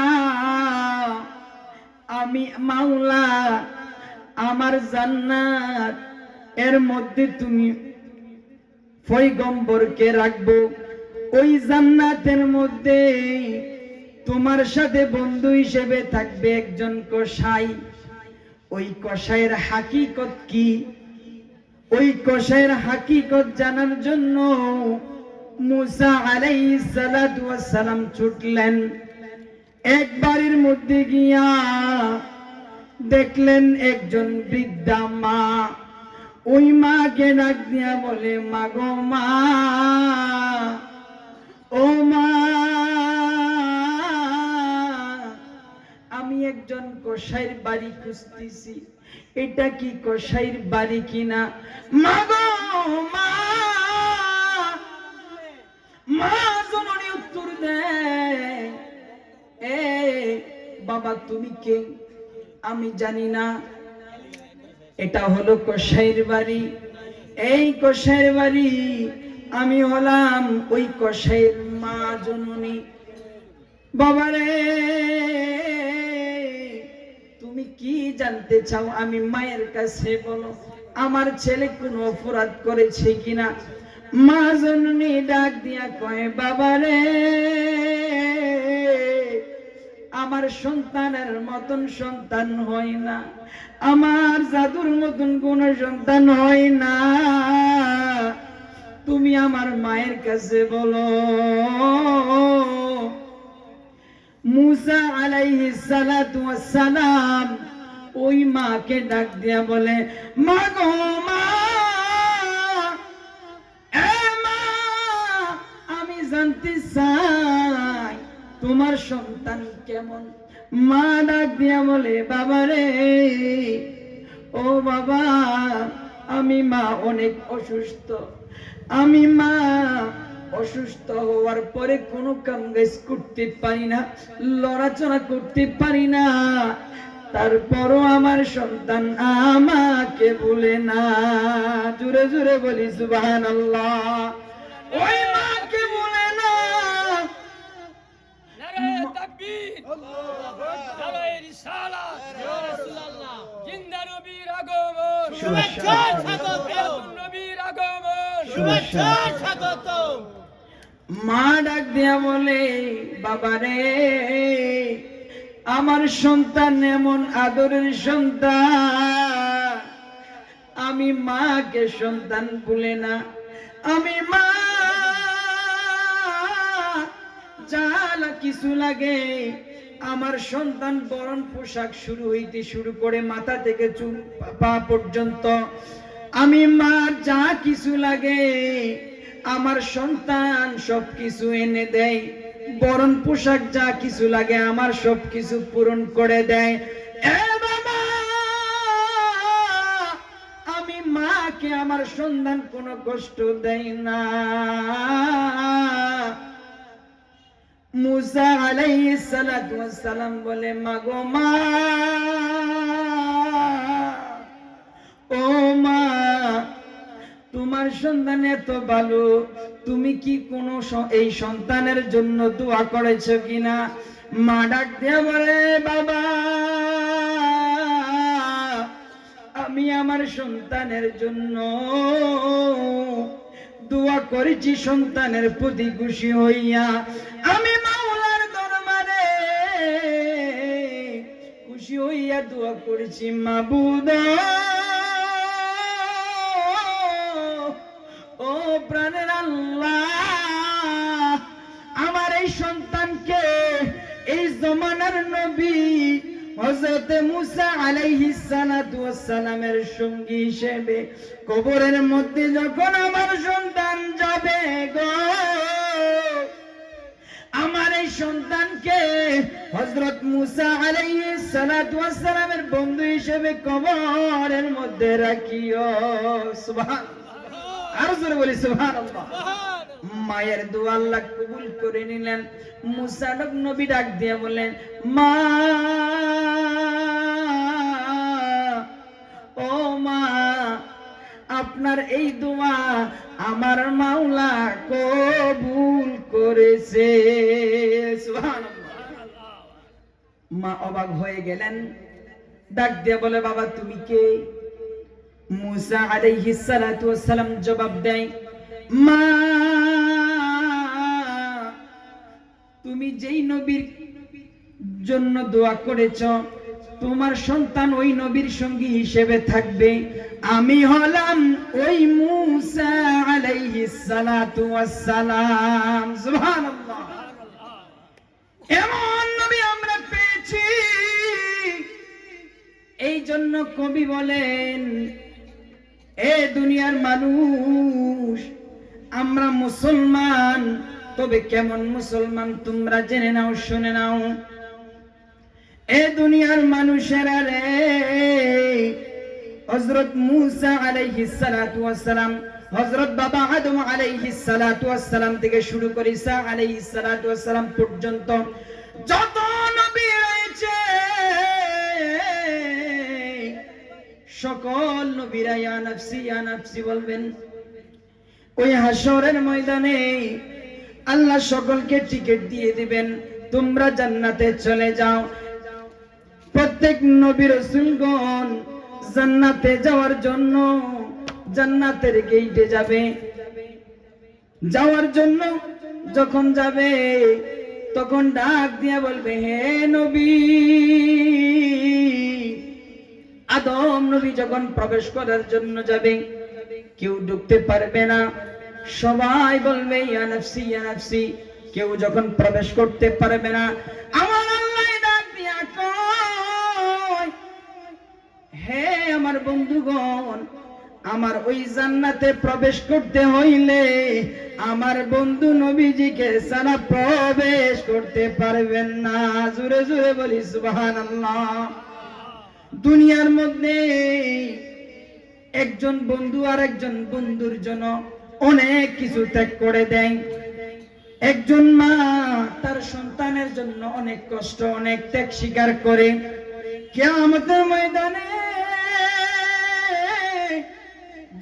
আমি মাওলা আমার জান্নাত এর মধ্যে তুমি পয়গম্বরকে রাখবো, ওই জান্নাতের মধ্যে তোমার সাথে বন্ধু হিসেবে থাকবে একজন কসাই। ওই কসাইয়ের হাকিকত কি? ওই কসাইয়ের হাকিকত জানার জন্য মূসা আলাইহিস সালাতু ওয়াস সালাম ছুটলেন। এক বাড়ির মধ্যে গিয়া দেখলেন একজন বৃদ্ধা মা। ওই মাকে ডাক দিয়া বলে, মা গো মা, ও মা, আমি একজন কসাইয়ের বাড়ি খুঁজতেছি, এটা কি কসাইয়ের বাড়ি কিনা? মা গো মা, মা জননী উত্তর দেয়, এ বাবা তুমি কে? আমি জানি না, এটা হলো কসাইয়ের বাড়ি। এই কসাইয়ের বাড়ি, আমি হলাম ওই কসাইয়ের মা জননী। বাবারে, তুমি কি জানতে চাও? আমি মায়ের কাছে বলো, আমার ছেলে কোনো অপরাধ করেছে কিনা। মা জননী ডাক দিয়া কয়, বাবারে, আমার সন্তানের মতন সন্তান হয় না, আমার জাদুর মতন কোন সন্তান হয় না, তুমি আমার মায়ের কাছে বলো। মূসা আলাইহিস সালাতু ওয়াস সালাম ওই মাকে ডাক দিয়া বলে, মা গো মা, এ মা, আমি জানতে চাই তোমার সন্তান কেমন। মা ডাক দিয়া বলে, বাবা রে, ও বাবা, আমি মা অনেক অসুস্থ, আমি মা অসুস্থ হওয়ার পরে কোনো কাম কাজ করতে পারি না, লড়াচড়া করতে পারি না, তারপরও আমার সন্তান আমাকে বলে না। জোরে জোরে বলি সুবহানাল্লাহ। ওই মাকে বলে না। নারে তাকবীর, নারে রিসালাত, ইয়া রাসূলুল্লাহ, জিন্দা নবীর আগমন, শুভেচ্ছা স্বাগতম, নবীর আগমন, শুভেচ্ছা স্বাগতম। মা ডাক দিয়া বলে, বাবা রে, আমার সন্তান এমন আদরের সন্তান, আমি মাকে সন্তান বলে না, আমি মা যা কিছু লাগে আমার সন্তান বরণ পোশাক শুরু হইতে শুরু করে মাথা থেকে চুল পা পর্যন্ত, আমি মা যা কিছু লাগে আমার সন্তান সবকিছু এনে দেয়, বরণ পোশাক যা কিছু লাগে আমার সবকিছু পূরণ করে দেয়। এ বাবা, আমাকে আমার সন্তান কোনো কষ্ট দেয় না। মুসা আলাইহিস সালাতু ওয়াস সালাম বলে, মাগো মা, ও মা, তোমার সন্তান এত ভালো, তুমি কি কোনো এই সন্তানের জন্য দোয়া করেছো কিনা? মা ডাক দিয়ে বলে, বাবা, আমি আমার সন্তানের জন্য দোয়া করেছি, সন্তানের প্রতি খুশি হইয়া আমি মাওলার দরবারে খুশি হইয়া দোয়া করেছি, মাবুদ, ও প্রাণের আল্লাহ, আমার এই সন্তানকে এই জমানার নবী হযরত মুসা আলাইহিস সালাতু ওয়াস সালামের সঙ্গী হিসেবে কবরের মধ্যে যখন আমার সন্তান যাবে গো, আমার এই সন্তানকে হযরত মুসা আলাইহিস সালাতু ওয়াস সালামের বন্ধু হিসেবে কবরের মধ্যে রাখিও। সুবহানাল্লাহ, আর জোরে বলি সুবহানাল্লাহ। মায়ের দোয়া আল্লাহ কবুল করে নিলেন। মুসা নবী ডাক দিয়ে বলেন, মা, ও মা, আপনার এই দোয়া আমার মাওলা কবুল করেছে। সুবহানাল্লাহ। মা অবাক হয়ে গেলেন, ডাক দিয়ে বলে, বাবা তুমি কে? মুসা আলাইহিস সালাতু ওয়াস সালাম জবাব দেয়, মা, তুমি যেই নবীর জন্য দোয়া করেছ তোমার সন্তান ওই নবীর সঙ্গী হিসেবে থাকবে, আমি হলাম ওই মুসা আলাইহিস সালাতু ওয়াস সালাম। সুবহানাল্লাহ। এমন নবী আমরা পেয়েছি। এই জন্য কবি বলেন, এ দুনিয়ার মানুষ, আমরা মুসলমান, তবে কেমন মুসলমান তোমরা জেনে নাও, শুনে নাও। এ দুনিয়ার মানুষেরা রে, হযরত মুসা আলাইহিস সালাতু ওয়াস সালাম, হযরত বাবা আদম আলাইহিস সালাতু ওয়াস সালাম থেকে শুরু করে ঈসা আলাইহিস সালাতু ওয়াস সালাম পর্যন্ত যত নবী রয়েছে, সকল নবীরা ইয়া নাফসি বলবেন। ওই হাসরের ময়দানে আল্লাহ সকলকে টিকিট দিয়ে দিবেন, তোমরা জান্নাতে চলে যাও। প্রত্যেক নবী রাসূলগণ জান্নাতে যাওয়ার জন্য জান্নাতের গেটে যাবে। যাওয়ার জন্য যখন যাবে তখন ডাক দিয়া বলবে, হে নবী। আদম নবী যখন প্রবেশ করার জন্য যাবে, কেউ ঢুকতে পারবে না, সবাই বলবে ইয়া নাফসি ইয়া নাফসি। কেউ যখন প্রবেশ করতে পারবে না, আমার আল্লাহ ডাক দিয়া কয়, হে আমার বন্ধুগণ, আমার ওই জান্নাতে প্রবেশ করতে হইলে আমার বন্ধু নবীজিকে ছাড়া প্রবেশ করতে পারবেন না। জোরে জোরে বলি সুবহানাল্লাহ। দুনিয়ার মধ্যে একজন বন্ধু আর একজন বন্ধুর জন্য অনেক কিছু ত্যাগ করে দেয়। একজন মা তার সন্তানের জন্য অনেক কষ্ট, অনেক ত্যাগ স্বীকার করে। কিয়ামতের ময়দানে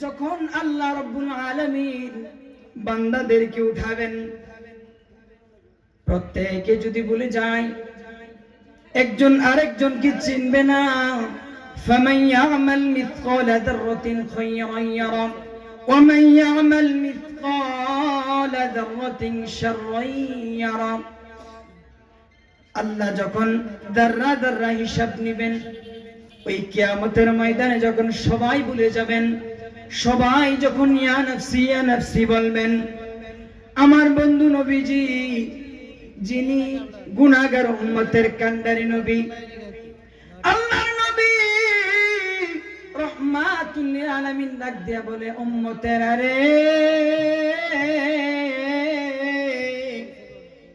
যখন আল্লাহ রাব্বুল আলামিন বান্দাদেরকে উঠাবেন, প্রত্যেকে যদি বলে যায়, একজন আরেকজনকে চিনবে না। ফামান ইয়ামাল মিসকালা যাররাতিন খায়রান ইয়ারা ওয়া মান ইয়ামাল মিসকালা যাররাতিন শাররান ইয়ারা। আল্লাহ যখন যাররা যাররা হিসাব নেবেন, ওই কিয়ামতের ময়দানে যখন সবাই ভুলে যাবেন, সবাই যখন ইয়া নাফসি বলবেন, আমার বন্ধু নবীজি যিনি গুনাহগার উম্মতের কান্ডারি নবী, আল্লাহর নবী রাহমাতুল লিল আলামিন ডাক দিয়া বলে, উম্মতেরা রে,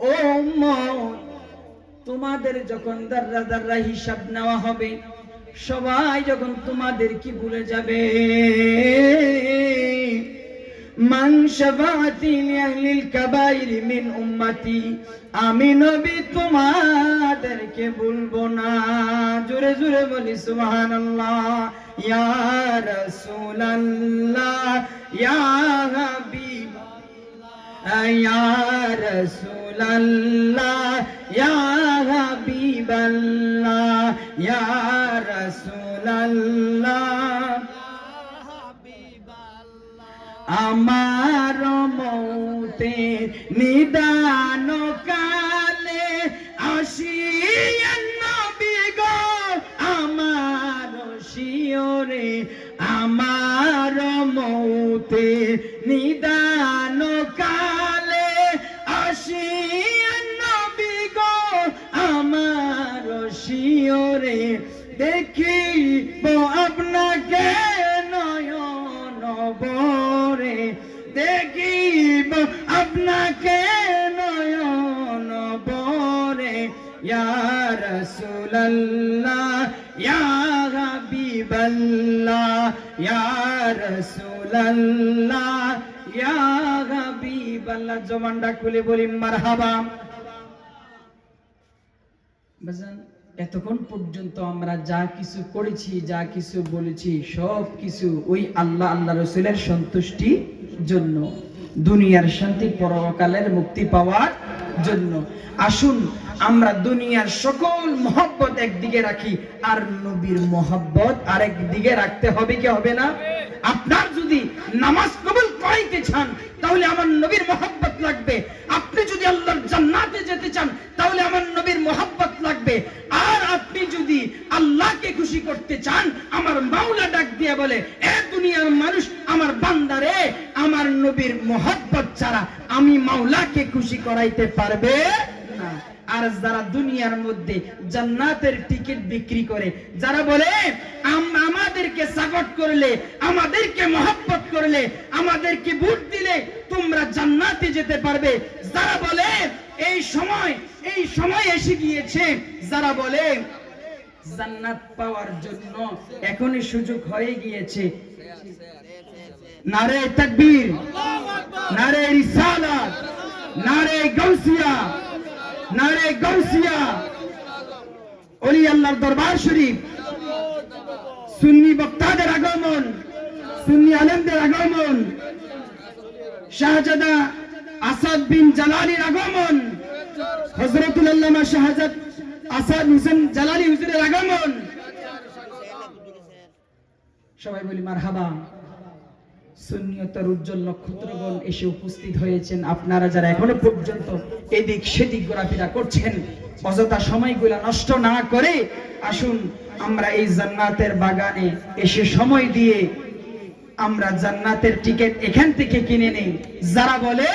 ও উম্মত, তোমাদের যখন যাররা যাররা হিসাব নেওয়া হবে, সবাই যখন তোমাদেরকে ভুলে যাবে, মান শাফাআতি লিআহলিল কাবাইর মিন উম্মতি, আমি নবী তোমাদেরকে ভুলবো না। জোরে জোরে বলি সুবহানাল্লাহ। ইয়া রাসূলুল্লাহ ইয়া হাবিবাল্লাহ ইয়া রাসূলুল্লাহ ইয়া হাবিবাল্লাহ ইয়া রাসূলুল্লাহ, আমার মৌতে নিদান কালে আসিয়া নবী গো আমার শিওরে, আমার মৌতে নিদান কালে আসিয়া নবী গো আমার শিওরে, দেখিব আপনাকে নয়ন ভরে, দেখিব আপনাকে নয়ন ভরে, ইয়া রাসূলুল্লাহ ইয়া হাবিবাল্লাহ ইয়া রাসূলুল্লাহ ইয়া হাবিবাল্লাহ। জবানটা খুলে বলি মারহাবা। বাজান, এতক্ষণ পর্যন্ত আমরা যা কিছু করেছি, যা কিছু বলেছি, সব কিছু ওই আল্লাহ আল্লাহ রাসূলের সন্তুষ্টির জন্য, দুনিয়ার শান্তি পরকালের মুক্তি পাওয়ার জন্য। আসুন আমরা দুনিয়ার সকল মহব্বত একদিকে রাখি, আর নবীর মহব্বত আরেক দিকে রাখতে হবে কি হবে না? আপনার যদি নামাজ কবুল করাইতে চান তাহলে আমার নবীর মহব্বত লাগবে। আপনি যদি আল্লাহর জান্নাতে যেতে চান তাহলে আমার নবীর মহব্বত লাগবে। আর আপনি যদি আল্লাহকে খুশি করতে চান, আমার মাওলা ডাক দিয়ে বলে, এ দুনিয়ার মানুষ আমার বান্দারে, আমার নবীর মহব্বত ছাড়া আমি মাওলাকে খুশি করাইতে পারবে না। আর যারা দুনিয়ার মধ্যে জান্নাতের টিকিট বিক্রি করে, যারা বলে আমাদেরকে সাপোর্ট করলে, আমাদেরকে মহব্বত করলে, আমাদেরকে ভোট দিলে তোমরা জান্নাতে যেতে পারবে, যারা বলে এই সময় এসে গিয়েছে, যারা বলে জান্নাত পাওয়ার জন্য এখনই সুযোগ হয়ে গিয়েছে, নারে তাকবীর, নারে রিসালাত, নারে গাউসিয়া, নারে গাউসিয়া, ওলি আল্লাহর দরবার শরীফ, সুন্নি বক্তাদের আগমন, সুন্নি আলেমদের আগমন, শাহজাদা আসাদ বিন জালালির আগমন, হযরতুল আল্লামা শাহজাদ আসাদ হোসেন জালালি হুজুরের আগমন, সবাই বলি মারহাবা। সুন্নিয়তের উজ্জ্বল নক্ষত্রগণ এসে উপস্থিত হয়েছেন। আপনারা যারা এখনো পর্যন্ত এদিক সেদিক ঘোরাফেরা করছেন, অযথা সময়গুলো নষ্ট না করে আসুন আমরা এই জান্নাতের বাগানে এসে সময় দিয়ে আমরা জান্নাতের টিকিট এখান থেকে কিনে নেই। যারা বলে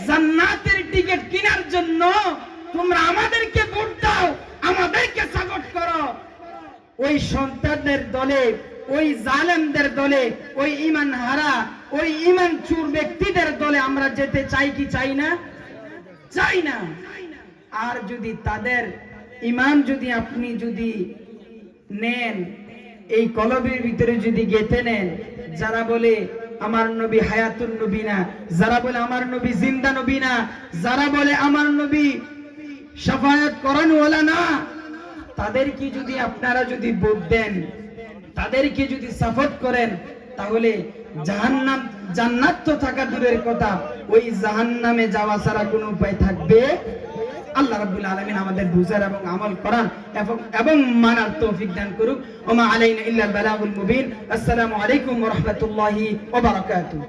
জান্নাতের টিকিট কেনার জন্য তোমরা আমাদেরকে ভোট দাও, আমাদেরকে সাপোর্ট করো, ওই সন্তানদের দলে, ওই জালেমদের দলে, ওই ঈমান হারা, ওই ঈমান চুর ব্যক্তিদের দলে আমরা যেতে চাই কি চাই না? চাই না। আর যদি তাদের ঈমান যদি আপনি যদি নেন, এই কলবের ভিতরে যদি গেঁথে নেন, যারা বলে আমার নবী হায়াতুন নবী না, যারা বলে আমার নবী জিন্দা নবী না, যারা বলে আমার নবী শাফায়াত করানোওয়ালা না, তাদেরকে যদি আপনারা যদি ভোট দেন, তাদেরকে যদি সাপোর্ট করেন, তাহলে জাহান্নাম, জান্নাত তো থাকা দূরের কথা, ওই জাহান্নামে যাওয়া ছাড়া কোনো উপায় থাকবে? আল্লাহ রাব্বুল আলামিন আমাদের বুঝার এবং আমল করার এবং মানার তৌফিক দান করুক। ওমা আলাইনা ইল্লাল বালাগুল মুবিন। আসসালামু আলাইকুম ওয়া রাহমাতুল্লাহি ওয়া বারাকাতুহু।